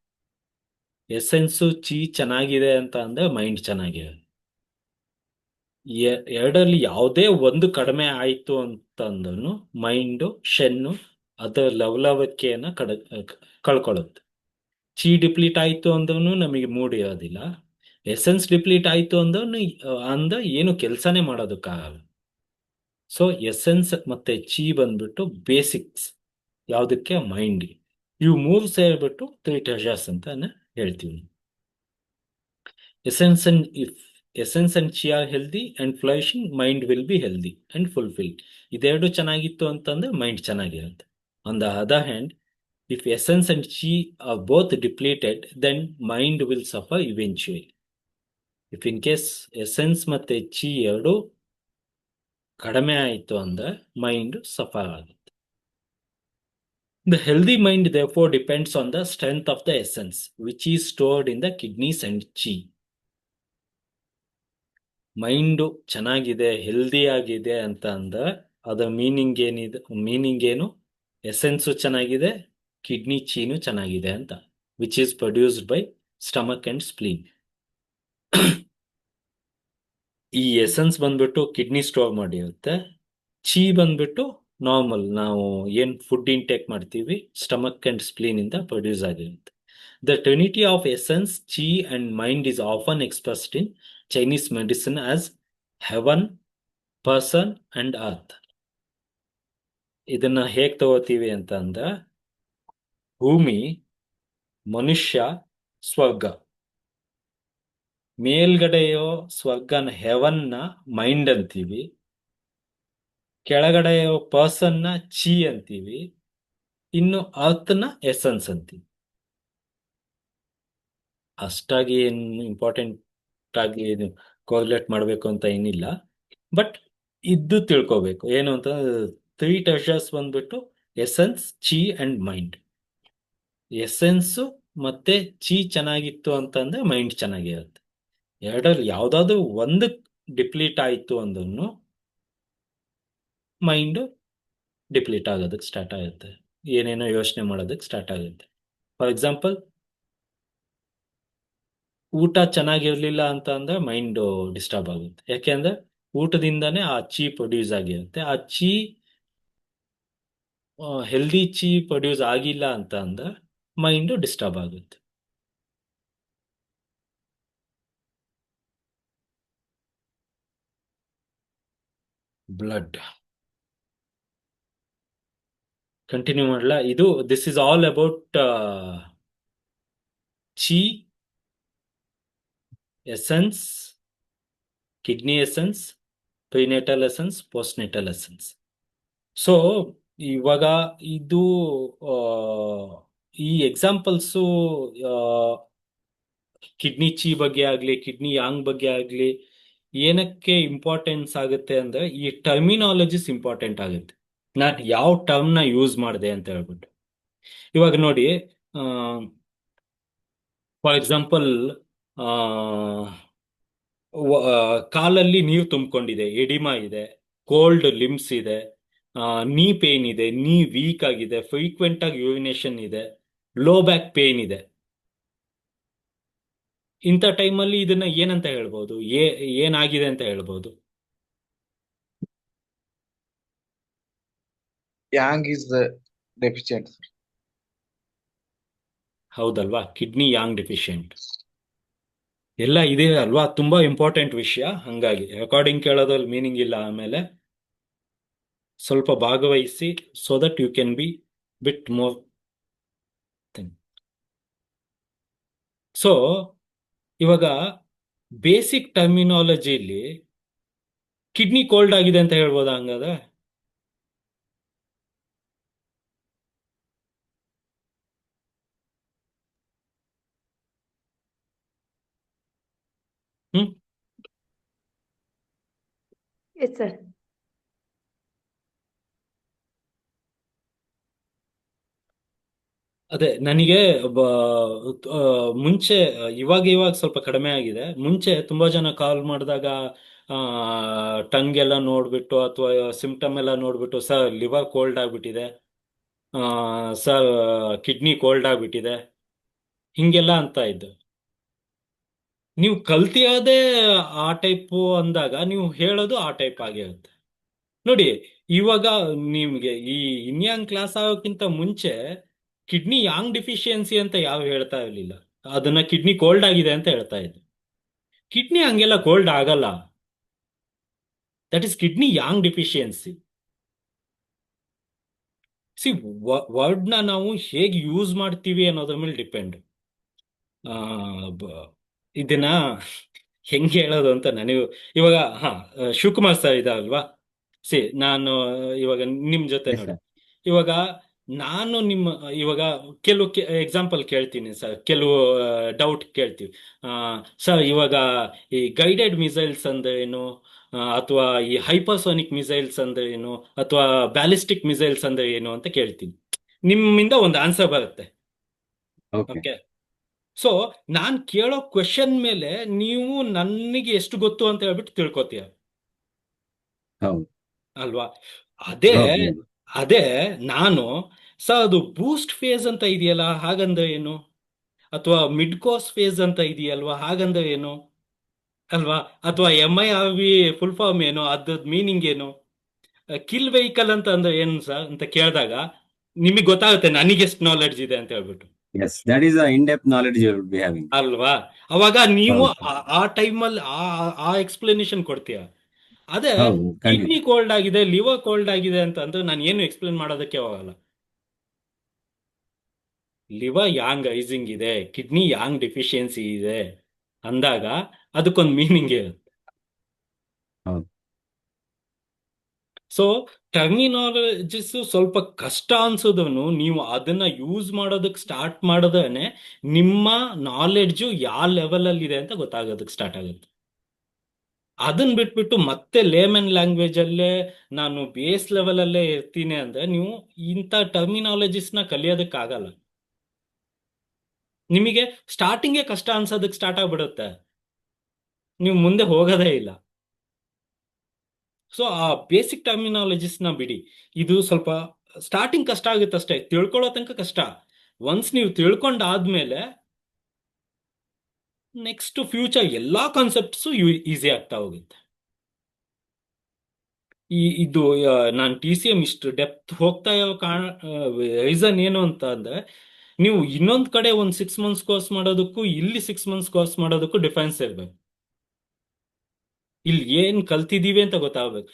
ಎಸೆನ್ಸು ಚಿ ಚೆನ್ನಾಗಿದೆ ಅಂತ ಅಂದ್ರೆ ಮೈಂಡ್ ಚೆನ್ನಾಗಿರುತ್ತೆ. ಎರಡರಲ್ಲಿ ಯಾವುದೇ ಒಂದು ಕಡಿಮೆ ಆಯ್ತು ಅಂತಂದ್ರೂ ಮೈಂಡು, ಶೆನ್ನು ಅದರ ಲವಲವಿಕೆಯನ್ನ ಕಳ್ಕೊಳ್ಳುತ್ತೆ. ಚಿ ಡಿಪ್ಲೀಟ್ ಆಯ್ತು ಅಂದ್ರೂ ನಮಗೆ ಮೂಡ್ ಇರೋದಿಲ್ಲ. ಎಸೆನ್ಸ್ ಡಿಪ್ಲೀಟ್ ಆಯ್ತು ಅಂದ್ರೆ ಏನು ಕೆಲಸನೇ ಮಾಡೋದಕ್ಕಾಗಲ್ಲ. ಸೊ ಎಸೆನ್ಸ್ ಮತ್ತೆ ಚಿ ಬಂದ್ಬಿಟ್ಟು ಬೇಸಿಕ್ಸ್ ಯಾವುದಕ್ಕೆ, ಮೈಂಡ್. ಇವು ಮೂರು ಸೇರ್ಬಿಟ್ಟು 3 ಟ್ರೆಷರ್ಸ್ ಅಂತ ಹೇಳ್ತೀವಿ. Essence and chi are healthy and flourishing, mind will be healthy and fulfilled. ಇದೆರಡು ಚೆನ್ನಾಗಿತ್ತು ಅಂತಂದ್ರೆ ಮೈಂಡ್ ಚೆನ್ನಾಗಿರುತ್ತೆ. On the other hand, if essence and chi are both depleted, then mind will suffer eventually. If in case essence ಮತ್ತೆ chi ಎರಡು ಕಡಿಮೆ ಆಯಿತು ಅಂದ್ರೆ mind suffer ಆಗುತ್ತೆ. The healthy mind therefore depends on the strength of the essence, which is stored in the kidneys and chi. Mind ಚೆನ್ನಾಗಿದೆ, healthy ಆಗಿದೆ ಅಂತ ಅಂದ್ರೆ ಅದರ ಮೀನಿಂಗ್ ಏನು? ಎಸೆನ್ಸು ಚೆನ್ನಾಗಿದೆ, ಕಿಡ್ನಿ ಚೀನು ಚೆನ್ನಾಗಿದೆ ಅಂತ, which is produced by stomach and spleen. ಈ ಎಸೆನ್ಸ್ ಬಂದ್ಬಿಟ್ಟು ಕಿಡ್ನಿ ಸ್ಟೋರ್ ಮಾಡಿರುತ್ತೆ. ಚಿ ಬಂದ್ಬಿಟ್ಟು ನಾರ್ಮಲ್ ನಾವು ಏನ್ ಫುಡ್ ಇಂಟೇಕ್ ಮಾಡ್ತೀವಿ, ಸ್ಟಮಕ್ ಅಂಡ್ ಸ್ಪ್ಲೀನ್ ಇಂದ ಪ್ರೊಡ್ಯೂಸ್ ಆಗಿರುತ್ತೆ. The trinity of essence, chi and mind is often expressed in Chinese medicine as heaven, person and earth. ಇದನ್ನ ಹೇಗ್ ತಗೋತೀವಿ ಅಂತ ಅಂದ್ರೆ, ಭೂಮಿ, ಮನುಷ್ಯ, ಸ್ವರ್ಗ. ಮೇಲ್ಗಡೆಯೋ ಸ್ವರ್ಗನ ಹೆವನ್ನ ಮೈಂಡ್ ಅಂತೀವಿ, ಕೆಳಗಡೆಯೋ ಪರ್ಸನ್ನ ಚಿ ಅಂತೀವಿ, ಇನ್ನು ಅರ್ಥನ ಎಸೆನ್ಸ್ ಅಂತೀವಿ. ಅಷ್ಟಾಗಿ ಏನು ಇಂಪಾರ್ಟೆಂಟ್ ಆಗಿ ಕೋರಿಲೇಟ್ ಮಾಡಬೇಕು ಅಂತ ಏನಿಲ್ಲ, ಬಟ್ ಇದ್ದು ತಿಳ್ಕೋಬೇಕು ಏನು ಅಂತ. 3 ಟ್ರೆಷರ್ಸ್ ಬಂದ್ಬಿಟ್ಟು essence, chi and mind. Essence ಮತ್ತೆ ಚಿ ಚೆನ್ನಾಗಿತ್ತು ಅಂತಂದ್ರೆ ಮೈಂಡ್ ಚೆನ್ನಾಗಿರುತ್ತೆ. ಎರಡರಲ್ಲಿ ಯಾವ್ದಾದ್ರು ಒಂದು ಡಿಪ್ಲೀಟ್ ಆಯ್ತು ಅಂದ್ರೂ ಮೈಂಡು ಡಿಪ್ಲೀಟ್ ಆಗೋದಕ್ಕೆ ಸ್ಟಾರ್ಟ್ ಆಗುತ್ತೆ, ಏನೇನೋ ಯೋಚನೆ ಮಾಡೋದಕ್ಕೆ ಸ್ಟಾರ್ಟ್ ಆಗುತ್ತೆ. ಫಾರ್ ಎಕ್ಸಾಂಪಲ್, ಊಟ ಚೆನ್ನಾಗಿರ್ಲಿಲ್ಲ ಅಂತ ಅಂದ್ರೆ ಮೈಂಡ್ ಡಿಸ್ಟರ್ಬ್ ಆಗುತ್ತೆ. ಯಾಕೆಂದ್ರೆ ಊಟದಿಂದಾನೇ ಆ ಚಿ ಪ್ರೊಡ್ಯೂಸ್ ಆಗಿರುತ್ತೆ. ಆ ಚಿ ಹೆಲ್ದಿ ಚಿ ಪ್ರೊಡ್ಯೂಸ್ ಆಗಿಲ್ಲ ಅಂತ ಅಂದ್ರೆ ಮೈಂಡ್ ಡಿಸ್ಟರ್ಬ್ ಆಗುತ್ತೆ. ಬ್ಲಡ್ ಕಂಟಿನ್ಯೂ ಮಾಡಲ. This is all about chi, essence, kidney essence, prenatal essence, postnatal essence. So ಇವಾಗ ಇದು ಈ ಎಕ್ಸಾಂಪಲ್ಸು ಕಿಡ್ನಿ ಚಿ ಬಗ್ಗೆ ಆಗ್ಲಿ, ಕಿಡ್ನಿ ಯಾಂಗ್ ಬಗ್ಗೆ ಆಗ್ಲಿ, ಏನಕ್ಕೆ ಇಂಪಾರ್ಟೆನ್ಸ್ ಆಗುತ್ತೆ ಅಂದ್ರೆ ಈ ಟರ್ಮಿನಾಲಜಿಸ್ ಇಂಪಾರ್ಟೆಂಟ್ ಆಗುತ್ತೆ. ನಾನು ಯಾವ ಟರ್ಮ್ನ ಯೂಸ್ ಮಾಡಿದೆ ಅಂತ ಹೇಳ್ಬಿಟ್ಟು. ಇವಾಗ ನೋಡಿ, ಫಾರ್ ಎಕ್ಸಾಂಪಲ್, ಕಾಲಲ್ಲಿ ನೀರು ತುಂಬಿಕೊಂಡಿದೆ, ಎಡಿಮಾ ಇದೆ, ಕೋಲ್ಡ್ ಲಿಮ್ಸ್ ಇದೆ, ನೀ ಪೇನ್ ಇದೆ, ನೀ ವೀಕ್ ಆಗಿದೆ, ಫ್ರೀಕ್ವೆಂಟ್ ಆಗಿ ಯೂರಿನೇಷನ್ ಇದೆ, ಲೋ ಬ್ಯಾಕ್ ಪೇನ್ ಇದೆ. ಇಂಥ ಟೈಮಲ್ಲಿ ಇದನ್ನ ಏನಂತ ಹೇಳ್ಬೋದು? ಏನಾಗಿದೆ ಅಂತ ಹೇಳ್ಬೋದು? Yang is the deficient, sir. ಹೌದಲ್ವಾ? ಕಿಡ್ನಿ ಯಾಂಗ್ ಡೆಫಿಷಿಯಂಟ್ ಎಲ್ಲ ಇದೆ ಅಲ್ವಾ? ತುಂಬಾ ಇಂಪಾರ್ಟೆಂಟ್ ವಿಷಯ. ಹಂಗಾಗಿ ರೆಕಾರ್ಡಿಂಗ್ ಕೇಳೋದ್ರಲ್ಲಿ ಮೀನಿಂಗ್ ಇಲ್ಲ. ಆಮೇಲೆ ಸ್ವಲ್ಪ ಭಾಗವಹಿಸಿ, so that you can be bit more thing. So ಇವಾಗ ಬೇಸಿಕ್ ಟರ್ಮಿನಾಲಜಿಲಿ ಕಿಡ್ನಿ ಕೋಲ್ಡ್ ಆಗಿದೆ ಅಂತ ಹೇಳ್ಬೋದಾ ಹಂಗಾದ್ರೆ? ಹ್ಮ್ Yes, sir. ಅದೇ ನನಗೆ ಮುಂಚೆ, ಇವಾಗ ಸ್ವಲ್ಪ ಕಡಿಮೆ ಆಗಿದೆ. ಮುಂಚೆ ತುಂಬಾ ಜನ ಕಾಲ್ ಮಾಡಿದಾಗ ಟಂಗ್ ಎಲ್ಲ ನೋಡ್ಬಿಟ್ಟು ಅಥವಾ ಸಿಂಪ್ಟಮ್ ಎಲ್ಲ ನೋಡ್ಬಿಟ್ಟು, ಸರ್ ಲಿವರ್ ಕೋಲ್ಡ್ ಆಗ್ಬಿಟ್ಟಿದೆ, ಸರ್ ಕಿಡ್ನಿ ಕೋಲ್ಡ್ ಆಗ್ಬಿಟ್ಟಿದೆ, ಹಿಂಗೆಲ್ಲ ಅಂತ ಇದ್ದು. ನೀವು ಕಲ್ತಿಯೋದೇ ಆ ಟೈಪು ಅಂದಾಗ ನೀವು ಹೇಳೋದು ಆ ಟೈಪ್ ಆಗಿರುತ್ತೆ. ನೋಡಿ, ಇವಾಗ ನಿಮ್ಗೆ ಈ ಇನ್ಯಾಂಗ್ ಕ್ಲಾಸ್ ಆಗೋಕ್ಕಿಂತ ಮುಂಚೆ ಕಿಡ್ನಿ ಯಾಂಗ್ ಡಿಫಿಷಿಯನ್ಸಿ ಅಂತ ಯಾವ ಹೇಳ್ತಾ ಇರ್ಲಿಲ್ಲ. ಅದನ್ನ ಕಿಡ್ನಿ ಕೋಲ್ಡ್ ಆಗಿದೆ ಅಂತ ಹೇಳ್ತಾ ಇದ್ರು. ಕಿಡ್ನಿ ಹಂಗೆಲ್ಲ ಕೋಲ್ಡ್ ಆಗಲ್ಲ. That is kidney yang deficiency. ಸಿ, ವರ್ಡ್ನ ನಾವು ಹೇಗೆ ಯೂಸ್ ಮಾಡ್ತೀವಿ ಅನ್ನೋದ್ರ ಮೇಲೆ ಡಿಪೆಂಡ್. ಇದನ್ನ ಹೆಂಗೆ ಹೇಳೋದು ಅಂತ ನನಗೂ ಇವಾಗ ಶಿವಕುಮಾರ್ ಸರ್ ಇದಾವಲ್ವಾ? ಸಿ, ನಾನು ಇವಾಗ ನಿಮ್ ಜೊತೆ Yes, ನೋಡಿ, sir. ಇವಾಗ ನಾನು ನಿಮ್ಮ ಇವಾಗ ಕೆಲವು ಎಕ್ಸಾಂಪಲ್ ಕೇಳ್ತೀನಿ ಸರ್, ಕೆಲವು ಡೌಟ್ ಕೇಳ್ತೀವಿ. ಸರ್ ಇವಾಗ ಈ ಗೈಡೆಡ್ ಮಿಸೈಲ್ಸ್ ಅಂದ್ರೆ ಏನು, ಅಥವಾ ಈ ಹೈಪರ್ಸೋನಿಕ್ ಮಿಸೈಲ್ಸ್ ಅಂದ್ರೆ ಏನು, ಅಥವಾ ಬ್ಯಾಲಿಸ್ಟಿಕ್ ಮಿಸೈಲ್ಸ್ ಅಂದ್ರೆ ಏನು ಅಂತ ಕೇಳ್ತೀನಿ. ನಿಮ್ಮಿಂದ ಒಂದು ಆನ್ಸರ್ ಬರುತ್ತೆ. Okay. ಓಕೆ. ಸೊ ನಾನ್ ಕೇಳೋ ಕ್ವೆಶನ್ ಮೇಲೆ ನೀವು ನನಗೆ ಎಷ್ಟು ಗೊತ್ತು ಅಂತ ಹೇಳ್ಬಿಟ್ಟು ತಿಳ್ಕೊತೀಯ ಹೌದು ಅಲ್ವಾ? ಅದೇ ಹೌದು. ಅದೇ ನಾನು, ಸರ್ ಅದು ಬೂಸ್ಟ್ ಫೇಸ್ ಅಂತ ಇದೆಯಲ್ಲ, ಹಾಗಂದ್ರೆ ಏನು? ಅಥವಾ ಮಿಡ್ ಕೋರ್ಸ್ ಫೇಸ್ ಅಂತ ಇದೆಯಲ್ವಾ, ಹಾಗಂದ್ರೆ ಏನು? ಅಲ್ವಾ? ಅಥವಾ MIRV ಫುಲ್ ಫಾರ್ಮ್ ಏನು, ಅದ್ರದ್ ಮೀನಿಂಗ್ ಏನು? ಕಿಲ್ ವೆಹಿಕಲ್ ಅಂತ ಅಂದ್ರೆ ಏನು ಸರ್ ಅಂತ ಕೇಳಿದಾಗ ನಿಮಗೆ ಗೊತ್ತಾಗುತ್ತೆ ನನಗೆಷ್ಟು ನಾಲೆಡ್ಜ್ ಇದೆ ಅಂತ ಹೇಳ್ಬಿಟ್ಟು, Yes, that is the in-depth knowledge you will be having. ಅಲ್ವಾ? ಅವಾಗ ನೀವು ಹೌದು. ಆ ಟೈಮಲ್ಲಿ ಆ ಎಕ್ಸ್ಪ್ಲನೇಷನ್ ಕೊಡ್ತೀಯ. ಅದೇ ಹೌದು, ಖಂಡಿತ. ಕಿಡ್ನಿ ಕೋಲ್ಡ್ ಆಗಿದೆ, ಲಿವರ್ ಕೋಲ್ಡ್ ಆಗಿದೆ ಅಂತ ಅಂದ್ರೆ ನಾನು ಏನು ಎಕ್ಸ್ಪ್ಲೇನ್ ಮಾಡೋದಕ್ಕೆ ಹೋಗಲ್ಲ. ಲಿವರ್ ಯಾಂಗ್ ರೈಸಿಂಗ್ ಇದೆ, ಕಿಡ್ನಿ ಯಾಂಗ್ ಡೆಫಿಷಿಯನ್ಸಿ ಇದೆ ಅಂದಾಗ ಅದಕ್ಕೊಂದು ಮೀನಿಂಗ್ ಇರುತ್ತೆ. ಹೌದು. ಸೊ ಟರ್ಮಿನಾಲಜಿಸ್ ಸ್ವಲ್ಪ ಕಷ್ಟ ಅನ್ಸೋದನ್ನು ನೀವು ಅದನ್ನ ಯೂಸ್ ಮಾಡೋದಕ್ಕೆ ಸ್ಟಾರ್ಟ್ ಮಾಡೋದನೆ ನಿಮ್ಮ ನಾಲೆಡ್ಜು ಯಾವ ಲೆವೆಲ್ ಅಲ್ಲಿ ಇದೆ ಅಂತ ಗೊತ್ತಾಗೋದಕ್ಕೆ ಸ್ಟಾರ್ಟ್ ಆಗುತ್ತೆ. ಅದನ್ನ ಬಿಟ್ಬಿಟ್ಟು ಮತ್ತೆ ಲೇಮನ್ ಲ್ಯಾಂಗ್ವೇಜ್ ಅಲ್ಲೇ ನಾನು ಬೇಸ್ ಲೆವೆಲ್ ಅಲ್ಲೇ ಇರ್ತೀನಿ ಅಂದ್ರೆ ನೀವು ಇಂಥ ಟರ್ಮಿನಾಲಜಿಸ್ನ ಕಲಿಯೋದಕ್ಕಾಗಲ್ಲ. ನಿಮಗೆ ಸ್ಟಾರ್ಟಿಂಗೇ ಕಷ್ಟ ಅನ್ಸೋದಕ್ಕೆ ಸ್ಟಾರ್ಟ್ ಆಗ್ಬಿಡುತ್ತೆ, ನೀವು ಮುಂದೆ ಹೋಗೋದೇ ಇಲ್ಲ. ಸೊ ಆ ಬೇಸಿಕ್ ಟರ್ಮಿನಾಲಜಿಸ್ನ ಬಿಡಿ. ಇದು ಸ್ವಲ್ಪ ಸ್ಟಾರ್ಟಿಂಗ್ ಕಷ್ಟ ಆಗುತ್ತೆ ಅಷ್ಟೇ, ತಿಳ್ಕೊಳ್ಳೋ ತನಕ ಕಷ್ಟ. ಒನ್ಸ್ ನೀವು ತಿಳ್ಕೊಂಡಾದ್ಮೇಲೆ ನೆಕ್ಸ್ಟ್ ಫ್ಯೂಚರ್ ಎಲ್ಲಾ ಕಾನ್ಸೆಪ್ಟ್ಸು ಈಸಿ ಆಗ್ತಾ ಹೋಗುತ್ತೆ. ಇದು ನಾನು TCM ಇಷ್ಟು ಡೆಪ್ತ್ ಹೋಗ್ತಾ ಇರೋ ರೀಸನ್ ಏನು ಅಂತ ಅಂದ್ರೆ, ನೀವು ಇನ್ನೊಂದ್ ಕಡೆ ಒಂದು 6 months ಕೋರ್ಸ್ ಮಾಡೋದಕ್ಕೂ ಇಲ್ಲಿ 6 months ಕೋರ್ಸ್ ಮಾಡೋದಕ್ಕೂ ಡಿಫರೆನ್ಸ್ ಇರ್ಬೇಕು. ಇಲ್ಲಿ ಏನ್ ಕಲ್ತಿದೀವಿ ಅಂತ ಗೊತ್ತಾಗ್ಬೇಕು.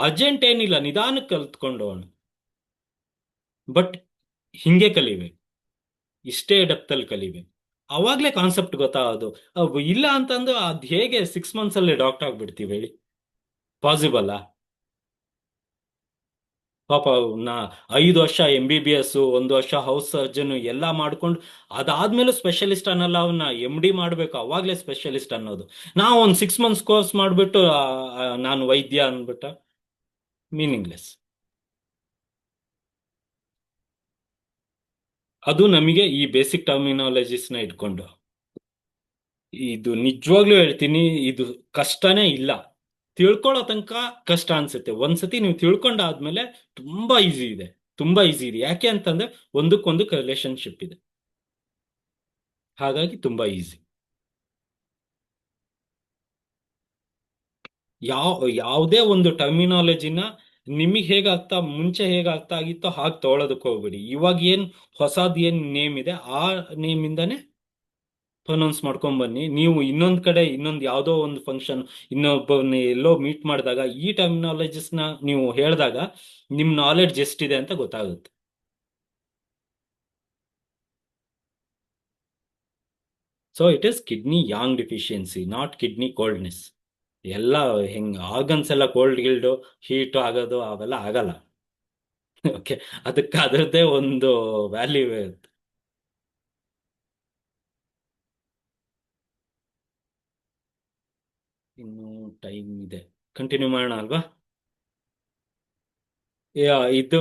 ಅರ್ಜೆಂಟ್ ಏನಿಲ್ಲ, ನಿಧಾನಕ್ಕೆ ಕಲ್ತ್ಕೊಂಡು ಹೋಗೋಣ. ಬಟ್ ಹಿಂಗೆ ಕಲಿಬೇಕು, ಇಷ್ಟೇ ಡೆಪ್ತಲ್ಲಿ ಕಲಿಬೇಕು. ಅವಾಗ್ಲೇ ಕಾನ್ಸೆಪ್ಟ್ ಗೊತ್ತಾಗೋದು. ಇಲ್ಲ ಅಂತಂದ್ರೆ ಅದ್ ಹೇಗೆ 6 months ಅಲ್ಲಿ ಡಾಕ್ಟರ್ ಆಗ್ಬಿಡ್ತೀವಿ ಹೇಳಿ? ಪಾಸಿಬಲ್? ಪಾಪ ನಾ 5 ವರ್ಷ MBBS, 1 ವರ್ಷ ಹೌಸ್ ಸರ್ಜನ್ ಎಲ್ಲ ಮಾಡ್ಕೊಂಡು ಅದಾದ್ಮೇಲೆ ಸ್ಪೆಷಲಿಸ್ಟ್ ಅನ್ನಲ್ಲ, ಅವನ್ನ MD ಮಾಡ್ಬೇಕು, ಅವಾಗ್ಲೇ ಸ್ಪೆಷಲಿಸ್ಟ್ ಅನ್ನೋದು. ನಾವು ಒಂದು 6 months ಕೋರ್ಸ್ ಮಾಡ್ಬಿಟ್ಟು ನಾನು ವೈದ್ಯ ಅಂದ್ಬಿಟ್ಟ, ಮೀನಿಂಗ್ಲೆಸ್. ಅದು ನಮಗೆ ಈ ಬೇಸಿಕ್ ಟರ್ಮಿನಾಲಜಿಸ್ನ ಇಟ್ಕೊಂಡು. ಇದು ನಿಜವಾಗ್ಲೂ ಹೇಳ್ತೀನಿ, ಇದು ಕಷ್ಟನೇ ಇಲ್ಲ. ತಿಳ್ಕೊಳ್ಳೋ ತನಕ ಕಷ್ಟ ಅನ್ಸುತ್ತೆ. ಒಂದ್ಸತಿ ನೀವು ತಿಳ್ಕೊಂಡಾದ್ಮೇಲೆ ತುಂಬಾ ಈಸಿ ಇದೆ, ತುಂಬಾ ಈಸಿ ಇದೆ. ಯಾಕೆ ಅಂತಂದ್ರೆ ಒಂದಕ್ಕೊಂದಕ್ಕೆ ರಿಲೇಶನ್ಶಿಪ್ ಇದೆ, ಹಾಗಾಗಿ ತುಂಬಾ ಈಸಿ. ಯಾವುದೇ ಒಂದು ಟರ್ಮಿನಾಲಜಿನ ನಿಮಗೆ ಮುಂಚೆ ಹೇಗೆ ಅರ್ಥ ಆಗಿತ್ತೋ ಹಾಗೆ ತಗೊಳೋದಕ್ಕೆ ಹೋಗ್ಬೇಡಿ. ಇವಾಗ ಏನ್ ಹೊಸದ್ ಏನ್ ನೇಮ್ ಇದೆ ಆ ನೇಮ್ ಇಂದಾನೆ ಪ್ರೊನೌನ್ಸ್ ಮಾಡ್ಕೊಂಡ್ ಬನ್ನಿ. ನೀವು ಇನ್ನೊಂದ್ ಕಡೆ ಇನ್ನೊಂದು ಯಾವುದೋ ಒಂದು ಫಂಕ್ಷನ್, ಇನ್ನೊಬ್ಬನ ಎಲ್ಲೋ ಮೀಟ್ ಮಾಡಿದಾಗ ಈ ಟರ್ಮಿನಾಲಜಿಸ್ನ ನೀವು ಹೇಳಿದಾಗ ನಿಮ್ ನಾಲೆಡ್ಜ್ ಎಷ್ಟಿದೆ ಅಂತ ಗೊತ್ತಾಗುತ್ತೆ. So it is kidney yang deficiency, not kidney coldness. ಎಲ್ಲ ಆರ್ಗನ್ಸ್ ಎಲ್ಲ ಕೋಲ್ಡ್ ಗಿಲ್ಡು ಹೀಟ್ ಆಗೋದು ಅವೆಲ್ಲ ಆಗಲ್ಲ. ಓಕೆ, ಅದಕ್ಕೆ ಅದರದ್ದೇ ಒಂದು ವ್ಯಾಲ್ಯೂ ಇರುತ್ತೆ. ಇನ್ನು ಟೈಮ್ ಇದೆ, ಕಂಟಿನ್ಯೂ ಮಾಡೋಣ ಅಲ್ವಾ? ಇದು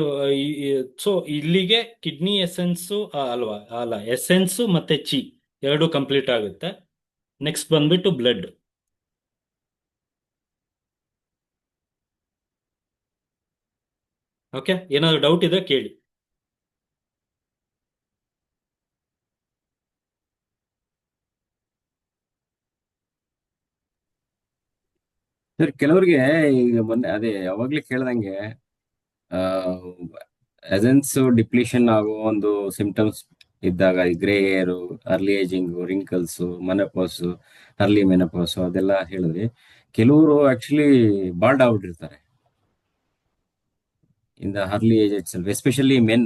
ಸೊ ಇಲ್ಲಿಗೆ ಕಿಡ್ನಿ ಎಸೆನ್ಸು ಅಲ್ವಾ, ಅಲ್ಲ, ಎಸೆನ್ಸು ಮತ್ತೆ ಚಿ ಎರಡು ಕಂಪ್ಲೀಟ್ ಆಗುತ್ತೆ. ನೆಕ್ಸ್ಟ್ ಬಂದ್ಬಿಟ್ಟು ಬ್ಲಡ್. ಓಕೆ, ಏನಾದ್ರು ಡೌಟ್ ಇದೆ ಕೇಳಿ. ಸರ್ ಕೆಲವರಿಗೆ ಈಗ ಮೊನ್ನೆ ಅದೇ ಯಾವಾಗ್ಲೇ ಕೇಳ್ದಂಗೆ ಎಸೆನ್ಸ್ ಡಿಪ್ಲೀಷನ್ ಆಗೋ ಒಂದು ಸಿಂಪ್ಟಮ್ಸ್ ಇದ್ದಾಗ, ಈ grey hair, early ageing, wrinkles, menopause, early menopause ಅದೆಲ್ಲ ಹೇಳಿದ್ರಿ. ಕೆಲವರು ಆಕ್ಚುಲಿ ಬಾಲ್ಡ್ ಆಗ್ಬಿಟ್ಟಿರ್ತಾರೆ in the early age itself, especially men.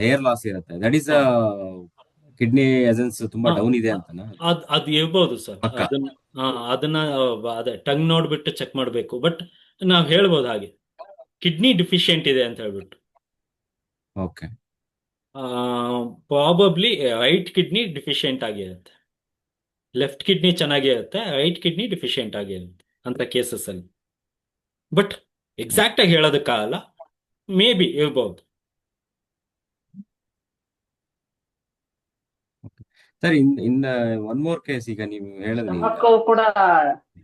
Hair loss ಇರುತ್ತೆ, ದಟ್ ಈಸ್ ಕಿಡ್ನಿ ಎಸೆನ್ಸ್ ತುಂಬಾ ಡೌನ್ ಇದೆ ಅಂತನಾ? ಅದು ಇರ್ಬೋದು ಸರ್. ಪಕ್ಕ. ಅದನ್ನ ಅದೇ ಟಂಗ್ ನೋಡ್ಬಿಟ್ಟು ಚೆಕ್ ಮಾಡಬೇಕು. ಬಟ್ ನಾವ್ ಹೇಳ್ಬೋದು ಹಾಗೆ ಕಿಡ್ನಿ ಡಿಫಿಷಿಯೆಂಟ್ ಇದೆ ಅಂತ ಹೇಳ್ಬಿಟ್ಟು. Okay. Probably right kidney deficient ಆಗಿರುತ್ತೆ, ಲೆಫ್ಟ್ ಕಿಡ್ನಿ ಚೆನ್ನಾಗಿರುತ್ತೆ, ರೈಟ್ ಕಿಡ್ನಿ ಡಿಫಿಷಿಯೆಂಟ್ ಆಗಿರುತ್ತೆ ಅಂತ ಕೇಸಸ್ ಅಲ್ಲಿ. ಬಟ್ ಎಕ್ಸಾಕ್ಟ್ ಆಗಿ ಹೇಳೋದಕ್ಕಾಗಲ್ಲ, ಮೇ ಬಿ ಇರ್ಬೋದು. Sir in one more case, ಈಗ ನೀವು ಹೇಳಿದ್ರಿ ಈಗ ಸ್ಟಮಕ್ ಕೂಡ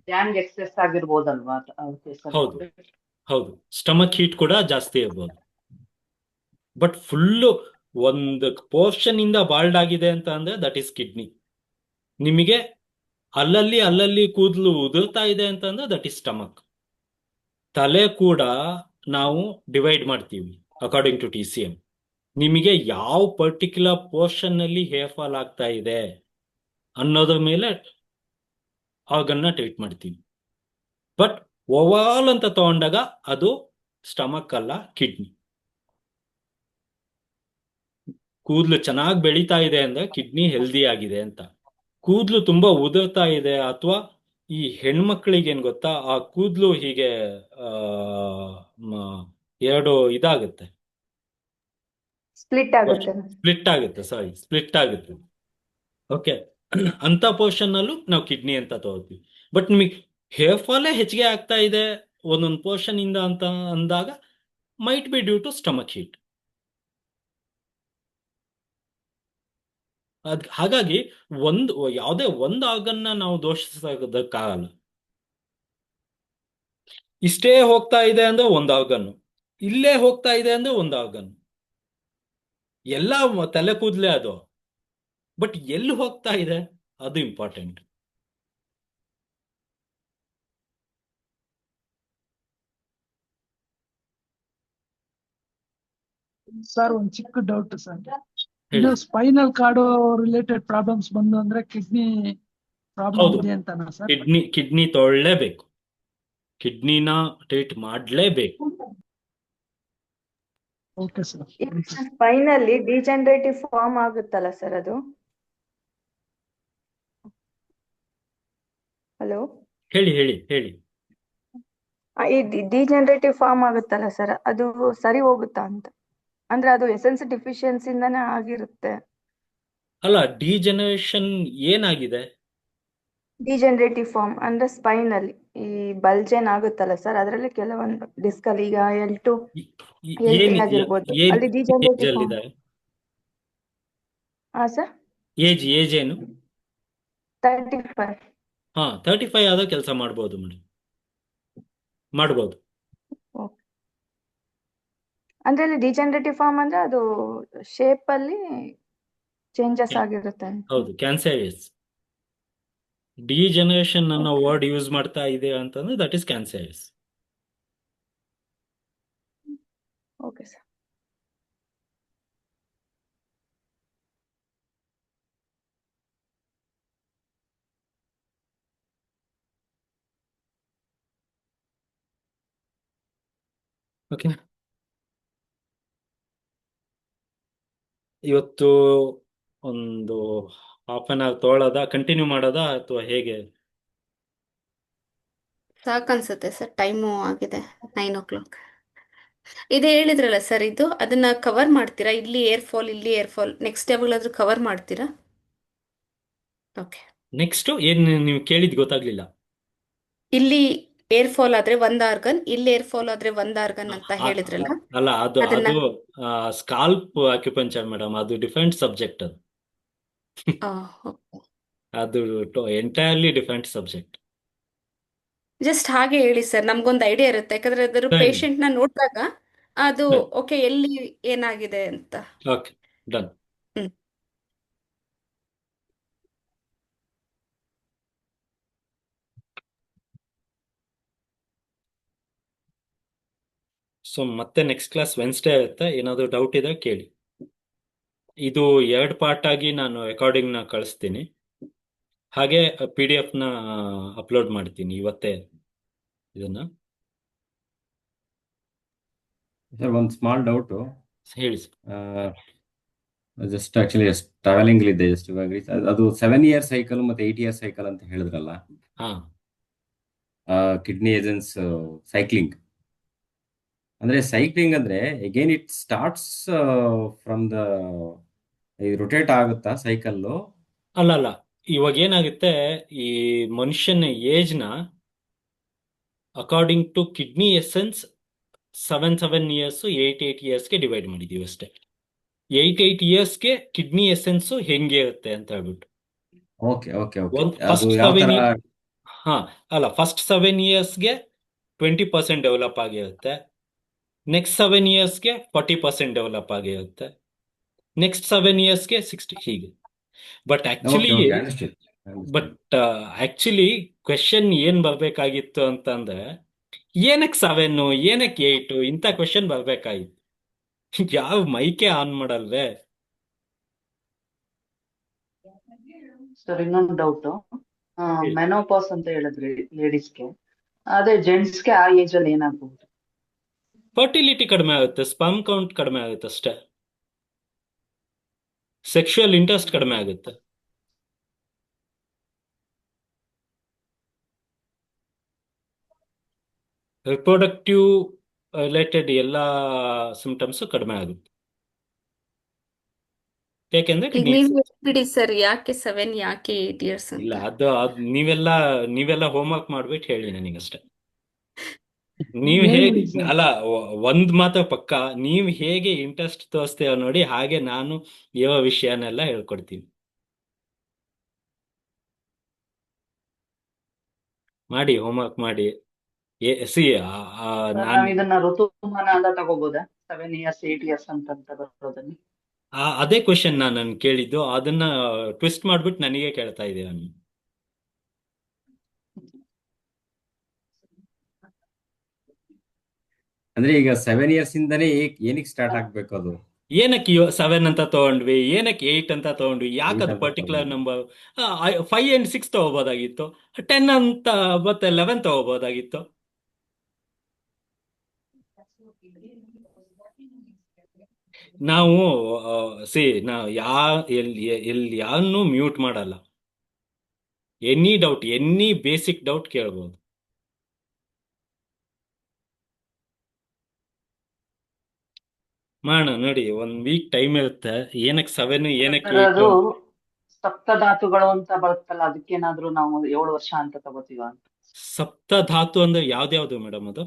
ಟ್ಯಾಂಗ್ ಎಕ್ಸೆಸ್ ಆಗಿರ್ಬೋದಲ್ವಾ? ಹೌದು ಹೌದು, ಸ್ಟಮಕ್ ಹೀಟ್ ಕೂಡ ಜಾಸ್ತಿ ಇರ್ಬೋದು. ಬಟ್ ಫುಲ್ಲು ಒಂದು ಪೋರ್ಷನ್ ಇಂದ ಬಾಲ್ಡ್ ಆಗಿದೆ ಅಂತ ಅಂದ್ರೆ ದಟ್ ಈಸ್ ಕಿಡ್ನಿ. ನಿಮಗೆ ಅಲ್ಲಲ್ಲಿ ಕೂದಲು ಉದುರ್ತಾ ಇದೆ ಅಂತಂದ್ರೆ ದಟ್ ಈಸ್ ಸ್ಟಮಕ್. ತಲೆ ಕೂಡ ನಾವು ಡಿವೈಡ್ ಮಾಡ್ತೀವಿ ಅಕಾರ್ಡಿಂಗ್ ಟು TCM. ನಿಮಗೆ ಯಾವ ಪರ್ಟಿಕ್ಯುಲರ್ ಪೋರ್ಷನ್ ನಲ್ಲಿ ಹೇರ್ ಫಾಲ್ ಆಗ್ತಾ ಇದೆ ಅನ್ನೋದ್ರ ಮೇಲೆ ಆರ್ಗನ್ನ ಟ್ರೀಟ್ ಮಾಡ್ತೀವಿ. ಬಟ್ ಓವರಾಲ್ ಅಂತ ತಗೊಂಡಾಗ ಅದು ಸ್ಟಮಕ್ ಅಲ್ಲ, ಕಿಡ್ನಿ. ಕೂದಲು ಚೆನ್ನಾಗಿ ಬೆಳೀತಾ ಇದೆ ಅಂದ್ರೆ ಕಿಡ್ನಿ ಹೆಲ್ದಿ ಆಗಿದೆ ಅಂತ. ಕೂದಲು ತುಂಬಾ ಉದುರ್ತಾ ಇದೆ, ಅಥವಾ ಈ ಹೆಣ್ಮಕ್ಳಿಗೆ ಏನ್ ಗೊತ್ತಾ, ಆ ಕೂದಲು ಹೀಗೆ ಎರಡು ಇದಾಗುತ್ತೆ, ಸ್ಪ್ಲಿಟ್ ಆಗುತ್ತೆ. ಸ್ಪ್ಲಿಟ್ ಆಗುತ್ತೆ. ಓಕೆ, ಅಂತ ಪೋರ್ಷನ್ ಅಲ್ಲೂ ನಾವು ಕಿಡ್ನಿ ಅಂತ ತಗೋತೀವಿ. ಬಟ್ ನಿಮಗೆ ಹೇರ್ ಫಾಲೇ ಹೆಚ್ಚಿಗೆ ಆಗ್ತಾ ಇದೆ ಒಂದೊಂದು ಪೋರ್ಷನ್ ಇಂದ ಅಂತ ಅಂದಾಗ might be due to stomach heat. ಹಾಗಾಗಿ ಯಾವುದೇ ಒಂದು ಆರ್ಗನ್ನ ನಾವು ದೋಷಿಸೋದಕ್ಕಾಗಲ್ಲ. ಇಷ್ಟೇ ಹೋಗ್ತಾ ಇದೆ ಅಂದ್ರೆ ಒಂದು ಆರ್ಗನ್, ಇಲ್ಲೇ ಹೋಗ್ತಾ ಇದೆ ಅಂದ್ರೆ ಒಂದು ಆರ್ಗನ್, ಎಲ್ಲ ತಲೆ ಕೂದಲೇ ಅದು. ಬಟ್ ಎಲ್ಲಿ ಹೋಗ್ತಾ ಇದೆ ಅದು ಇಂಪಾರ್ಟೆಂಟ್. ಸರ್ ಒಂದ್ ಚಿಕ್ಕ ಡೌಟ್ ಸರ್, ಇದು ಸ್ಪೈನಲ್ ಕಾರ್ಡ್ ರಿಲೇಟೆಡ್ ಪ್ರಾಬ್ಲಮ್ಸ್ ಬಂದು ಅಂದ್ರೆ ಕಿಡ್ನಿ ಪ್ರಾಬ್ಲಮ್ ಹೌದು. ಇದೆ ಅಂತಾನ ಸರ್? ಕಿಡ್ನಿ ತೊಗೊಳ್ಳೇಬೇಕು, ಕಿಡ್ನಿನ ಟ್ರೀಟ್ ಮಾಡಲೇಬೇಕು. Okay sir. ಸ್ಪೈನಲ್ಲಿ ಡಿಜನರೇಟಿವ್ ಫಾರ್ಮ್ ಆಗುತ್ತಲ್ಲ ಸರ್ ಅದು? ಹಲೋ, ಹೇಳಿ. ಈ ಡಿಜನರೇಟಿವ್ ಫಾರ್ಮ್ ಆಗುತ್ತಲ್ಲ ಸರ್, ಅದು ಸರಿ ಹೋಗುತ್ತಾ ಅಂತ. ಅಂದ್ರೆ ಅದು ಎಸೆನ್ಸ್ ಡಿಫಿಷಿಯನ್ಸಿಂದಾನೇ ಆಗಿರುತ್ತೆ. ಅಲ್ಲ, ಡಿಜೆನರೇಷನ್ ಏನಾಗಿದೆ? ಡಿಜನರೇಟಿವ್ ಫಾರ್ಮ್ ಅಂದ್ರೆ ಸ್ಪೈನ್ ಅಲ್ಲಿ ಈ ಬಲ್ಜೇನ್ ಆಗುತ್ತಲ್ಲ ಸರ್, ಅದರಲ್ಲಿ ಕೆಲವೊಂದು ಡಿಸ್ಕ್ ಅಲ್ಲಿ ಈಗ L2 L3 ಏನ್ ಆಗಿರ್ಬೋದು, ಏನ್ ಅಲ್ಲಿ ಏಜ್ ಡಿಜನರೇಟಿವ್ ಫಾರ್ಮ್. ಅಲ್ಲಿದೆ? ಹಾ ಸರ್, ಏಜ್ ಏನು? 35. ಹಾ, 35 ಆದ ಕೆಲಸ ಮಾಡ್ಬೋದು ಮೇಡಮ್, ಮಾಡ್ಬೋದು. ಓಕೆ. ಅಂದ್ರೆ ಅಲ್ಲಿ ಡಿಜನರೇಟಿವ್ ಫಾರ್ಮ್ ಅಂದ್ರೆ ಅದು ಶೇಪ್ ಅಲ್ಲಿ ಚೇಂಜಸ್ ಆಗಿರುತ್ತೆ ಅಂತ. ಹೌದು, ಕ್ಯಾನ್ಸೈಸ್. ಡಿಜೆನರೇಷನ್ ಅನ್ನೋ ವರ್ಡ್ ಯೂಸ್ ಮಾಡ್ತಾ ಇದೆ ಅಂತಂದ್ರೆ ದಟ್ ಇಸ್ ಕ್ಯಾನ್ಸೈಸ್. Okay sir. ಓಕೆ, ಇವತ್ತು ಒಂದು ಹಾಫ್ ಅನ್ ಅವರ್ ತೊಗೊಳೋದಾ, ಕಂಟಿನ್ಯೂ ಮಾಡೋದಾ ಅಥವಾ ಹೇಗೆ? ಸಾಕನ್ಸುತ್ತೆ ಸರ್, ಟೈಮು ಆಗಿದೆ 9 o'clock. ಇದೇ ಹೇಳಿದ್ರಲ್ಲ ಸರ್, ಇದು ಅದನ್ನ ಕವರ್ ಮಾಡ್ತೀರಾ? ಇಲ್ಲಿ ಏರ್ ಫಾಲ್ ನೆಕ್ಸ್ಟ್ ಯಾವಾಗಲಾದ್ರೂ ಕವರ್ ಮಾಡ್ತೀರಾ? ಓಕೆ. ನೆಕ್ಸ್ಟ್ ಏನ್ ನೀವು ಕೇಳಿದ್ ಗೊತ್ತಾಗ್ಲಿಲ್ಲ. ಇಲ್ಲಿ ಏರ್ ಫಾಲ್ ಆದ್ರೆ ಒಂದ್ ಆರ್ಗನ್, ಇಲ್ಲಿ ಏರ್ ಫಾಲ್ ಆದ್ರೆ ಒಂದ್ ಆರ್ಗನ್ ಅಂತ ಹೇಳಿದ್ರಲ್ಲ, ಅಲ್ಲ, ಅದು ಅದನ್ನ ಸ್ಕಾಲ್ಪ್ ಅಕ್ಯುಪಂಚರ್ ಮೇಡಮ್, ಅದು ಡಿಫರೆಂಟ್ ಸಬ್ಜೆಕ್ಟ್. ಅದು ಎಂಟೈರ್ಲಿ ಡಿಫರೆಂಟ್ ಸಬ್ಜೆಕ್ಟ್. ಜಸ್ಟ್ ಹಾಗೆ ಹೇಳಿ ಸರ್, ನಮ್ಗೊಂದು ಐಡಿಯಾ ಇರುತ್ತೆ. ಯಾಕಂದ್ರೆ ಅದರ Done. ಪೇಷಂಟ್ ನ ನೋಡಿದಾಗ ಅದು Done. ಓಕೆ ಎಲ್ಲಿ ಏನಾಗಿದೆ ಅಂತ. Okay, done. ಹ್ಮ್. ಸೊ ಮತ್ತೆ ನೆಕ್ಸ್ಟ್ ಕ್ಲಾಸ್ ವೆನ್ಸ್ಡೇ ಇರುತ್ತೆ. ಏನಾದರೂ ಡೌಟ್ ಇದೆ ಕೇಳಿ. ಇದು 2 ಪಾರ್ಟ್ ಆಗಿ ನಾನು ರೆಕಾರ್ಡಿಂಗ್ ನ ಕಳಿಸ್ತೀನಿ, ಹಾಗೆ PDF ನ ಅಪ್ಲೋಡ್ ಮಾಡ್ತೀನಿ ಇವತ್ತೇ ಇದನ್ನ. ಸರ್ ಒಂದು ಸ್ಮಾಲ್ ಡೌಟ್ ಹೇಳಿ ಸರ್. ಜಸ್ಟ್ ಆಕ್ಚುಲಿ ಟ್ರಾವೆಲಿಂಗ್ ಇದೆ ಜಸ್ಟ್ ಇವಾಗ ಅದು 7 ಇಯರ್ ಸೈಕಲ್ ಮತ್ತೆ 8 ಇಯರ್ ಸೈಕಲ್ ಅಂತ ಹೇಳಿದ್ರಲ್ಲ, ಹಾ, ಕಿಡ್ನಿ ಎಸೆನ್ಸ್ ಸೈಕ್ಲಿಂಗ್ ಅಂದ್ರೆ ಸೈಕ್ಲಿಂಗ್ ಅಂದ್ರೆ again it starts from the rotate ಆಗುತ್ತಾ ಸೈಕಲ್ಲು? ಅಲ್ಲ, ಇವಾಗ ಏನಾಗುತ್ತೆ, ಈ ಮನುಷ್ಯನ ಏಜ್ ನ according to kidney essence 7 years 8 ಇಯರ್ಸ್ಗೆ ಡಿವೈಡ್ ಮಾಡಿದೀವಿ ಅಷ್ಟೇ. 8 ಇಯರ್ಸ್ಗೆ ಕಿಡ್ನಿ ಎಸೆನ್ಸ್ ಹೆಂಗೆ ಇರುತ್ತೆ ಅಂತ ಹೇಳ್ಬಿಟ್ಟು. Okay okay okay. ಒಂದು ಅದು ಫಸ್ಟ್ ಯಾವ 7 ತರ? ಹಾ, ಅಲ್ಲ, ಫಸ್ಟ್ 7 ಇಯರ್ಸ್ಗೆ 20% ಡೆವಲಪ್ ಆಗಿರುತ್ತೆ. ನೆಕ್ಸ್ಟ್ 7 ಇಯರ್ಸ್ಗೆ 40% ಡೆವಲಪ್ ಆಗಿರುತ್ತೆ. ನೆಕ್ಸ್ಟ್ 7 ಇಯರ್ಸ್ಗೆ 60, ಹೀಗೆ. But okay okay, understand. Actually question ಏನ್ ಬರ್ಬೇಕಾಗಿತ್ತು ಅಂತಂದ್ರೆ, ಏನಕ್ಕೆ 7 ಏನಕ್ಕೆ 8 ಇಂಥ ಕ್ವೆಶನ್ ಬರ್ಬೇಕಾಗಿತ್ತು. ಯಾವ ಮೈಕೆ ಆನ್ ಮಾಡಲ್ವೇ? ಸರ್ ಇನ್ನೊಂದು ಡೌಟ್, ಹೇಳಿ. ಮೆನೋಪಾಸ್ ಅಂತ ಹೇಳಿದ್ರಿ ಲೇಡೀಸ್ಗೆ, ಅದೇ ಜೆಂಟ್ಸ್ಗೆ ಆ ಏಜ್ ಅಲ್ಲಿ ಏನಾಗಬಹುದು? ಫರ್ಟಿಲಿಟಿ ಕಡಿಮೆ ಆಗುತ್ತೆ, ಸ್ಪರ್ಮ್ ಕೌಂಟ್ ಕಡಿಮೆ ಆಗುತ್ತೆ ಅಷ್ಟೇ, ಸೆಕ್ಷುಯಲ್ ಇಂಟ್ರೆಸ್ಟ್ ಕಡಿಮೆ ಆಗುತ್ತೆ. ರಿಪ್ರೊಡಕ್ಟಿವ್ ರಿಲೇಟೆಡ್ ಎಲ್ಲ ಸಿಂಪ್ಟಮ್ಸ್ ಕಡಿಮೆ ಆಗುತ್ತೆ. ಯಾಕೆಂದ್ರೆ ಈಗ ನೀವು ಹೇಳ್ಬಿಡಿ ಸರ್, ಯಾಕೆ 7 ಯಾಕೆ 8 ಇಯರ್ಸ್ ಇಲ್ಲ, ಅಂತ. ಅದು ನೀವೆಲ್ಲ ಹೋಮ್ವರ್ಕ್ ಮಾಡ್ಬಿಟ್ಟು ಹೇಳಿ ನನಗಷ್ಟೇ. ನೀವು ಹೇಳ್ಬಿಡಿ ಹೇಗೆ, ಸರ್. ಅಲ್ಲ, ಒಂದ್ ಮಾತ್ರ ಪಕ್ಕ, ನೀವು ಹೇಗೆ ಇಂಟ್ರೆಸ್ಟ್ ತೋರಿಸ್ತೀರ ನೋಡಿ, ಹಾಗೆ ನಾನು ಇರೋ ವಿಷಯನೆಲ್ಲ ಹೇಳ್ಕೊಡ್ತೀನಿ. ಮಾಡಿ, ಹೋಮ್ವರ್ಕ್ ಮಾಡಿ. ನಾವ್ ನಾನು ಇದನ್ನ ಋತುಮಾನ ಅಂತ ತಗೋಬಹುದಾ? 7 ಇಯರ್ಸ್ 8 ಇಯರ್ಸ್ ಅಂತ ಬರೋದನ್ನ? ಅದೇ ಕ್ವೆಶನ್ ನಾನು ಕೇಳಿದ್ದು, ಅದನ್ನ ಟ್ವಿಸ್ಟ್ ಮಾಡ್ಬಿಟ್ಟು ನನಗೆ ಕೇಳ್ತಾ ಇದ್ದೀರಾ ನೀವು. ಅಂದ್ರೆ ಈಗ 7 ಇಯರ್ಸ್ ಇಂದಾನೇ ಏನಕ್ಕೆ ಸ್ಟಾರ್ಟ್ ಆಗ್ಬೇಕು ಅದು? ಏನಕ್ಕೆ 7 ಅಂತ ತಗೊಂಡ್ವಿ, ಏನಕ್ಕೆ 8 ಅಂತ ತಗೊಂಡ್ವಿ, ಯಾಕೆ 8 ಅದು ಅಂತ ಪರ್ಟಿಕ್ಯುಲರ್ ತಗೊಂಡ್ವಿ. ನಂಬರ್? 5 and 6 ತಗೋಬೋದಾಗಿತ್ತು, 10 ಅಂತ ಮತ್ತೆ 11 ತಗೋಬೋದಾಗಿತ್ತು. ನಾವು ನಾವು ಎಲ್ಲಿ ಯಾರನ್ನೂ ಮ್ಯೂಟ್ ಮಾಡಲ್ಲ. Any doubt, any basic doubt ಕೇಳ್ಬೋದು. ಮಾಡೋಣ ನೋಡಿ, 1 ವೀಕ್ ಟೈಮ್ ಇರುತ್ತೆ. ಏನಕ್ಕೆ 7 ಏನಕ್ಕೆ ಸರ್ 8? ಅದು ಸಪ್ತಧಾತುಗಳು ಅಂತ ಬರುತ್ತಲ್ಲ, ಅದಕ್ಕೇನಾದ್ರೂ ನಾವು 7 ವರ್ಷ ಅಂತ ತಗೋತೀವ ಅಂತ. ಸಪ್ತಧಾತು ಅಂದ್ರೆ ಯಾವ್ದ್ಯಾವ್ದು ಮೇಡಮ್ ಅದು?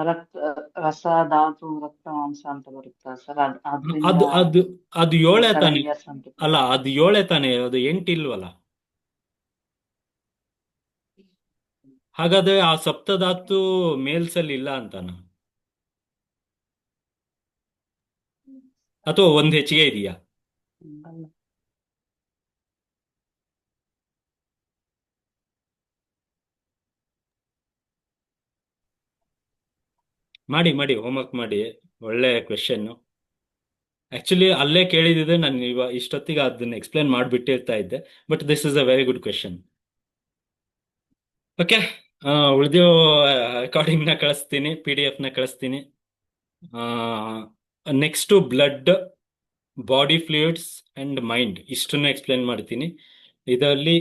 ರಕ್ತ, ರಸ, ಧಾತು, ರಕ್ತ, ಮಾಂಸ ಅಂತ ಬರುತ್ತಾ ಸರ್? ಅದ್ರಿಂದ ಅದು ಅದು ಅದು 7 7 ತಾನೆ? years ಅಂತ. ಅಲ್ಲ, ಅದು 7 ತಾನೆ, ಅದು 8 ಇಲ್ವಲ್ಲ? ಹಾಗಾದ್ರೆ ಆ ಸಪ್ತಧಾತು ಮೇಲ್ಸ್ ಅಲ್ಲಿ ಇಲ್ಲ ಅಂತಾನ, ಅಥವಾ ಒಂದ್ ಹೆಚ್ಚಿಗೆ ಇದೆಯಾ? ಅಲ್ಲ. ಮಾಡಿ ಹೋಮ್ವರ್ಕ್ ಮಾಡಿ. ಒಳ್ಳೆ ಕ್ವೆಶನ್. ಆಕ್ಚುಲಿ ಅಲ್ಲೇ ಕೇಳಿದಿದ್ರೆ ನಾನು ಇಷ್ಟೊತ್ತಿಗೆ ಅದನ್ನ ಎಕ್ಸ್ಪ್ಲೇನ್ ಮಾಡಿಬಿಟ್ಟಿರ್ತಾ ಇದ್ದೆ. But this is a very good question. Okay, ಉಳಿದಿರೋ ರೆಕಾರ್ಡಿಂಗ್ನ ಕಳಿಸ್ತೀನಿ, PDF ನ ಕಳಿಸ್ತೀನಿ. Next blood, body fluids and mind, ಇಷ್ಟನ್ನು ಎಕ್ಸ್ಪ್ಲೇನ್ ಮಾಡ್ತೀನಿ. ಇದರಲ್ಲಿ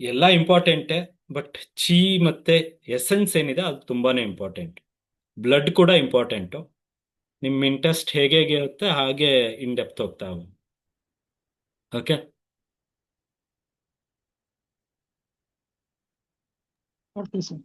ಎಲ್ಲ ಇಂಪಾರ್ಟೆಂಟೇ, ಬಟ್ ಚಿ ಮತ್ತೆ ಎಸೆನ್ಸ್ ಏನಿದೆ ಅದು ತುಂಬಾನೇ ಇಂಪಾರ್ಟೆಂಟ್. ಬ್ಲಡ್ ಕೂಡ ಇಂಪಾರ್ಟೆಂಟು. ನಿಮ್ಮ ಇಂಟ್ರೆಸ್ಟ್ ಹೇಗೆ ಇರುತ್ತೆ ಹಾಗೆ ಇನ್ ಡೆಪ್ತ್ ಹೋಗ್ತಾ ಹೋಗಿ. Okay, okay sir.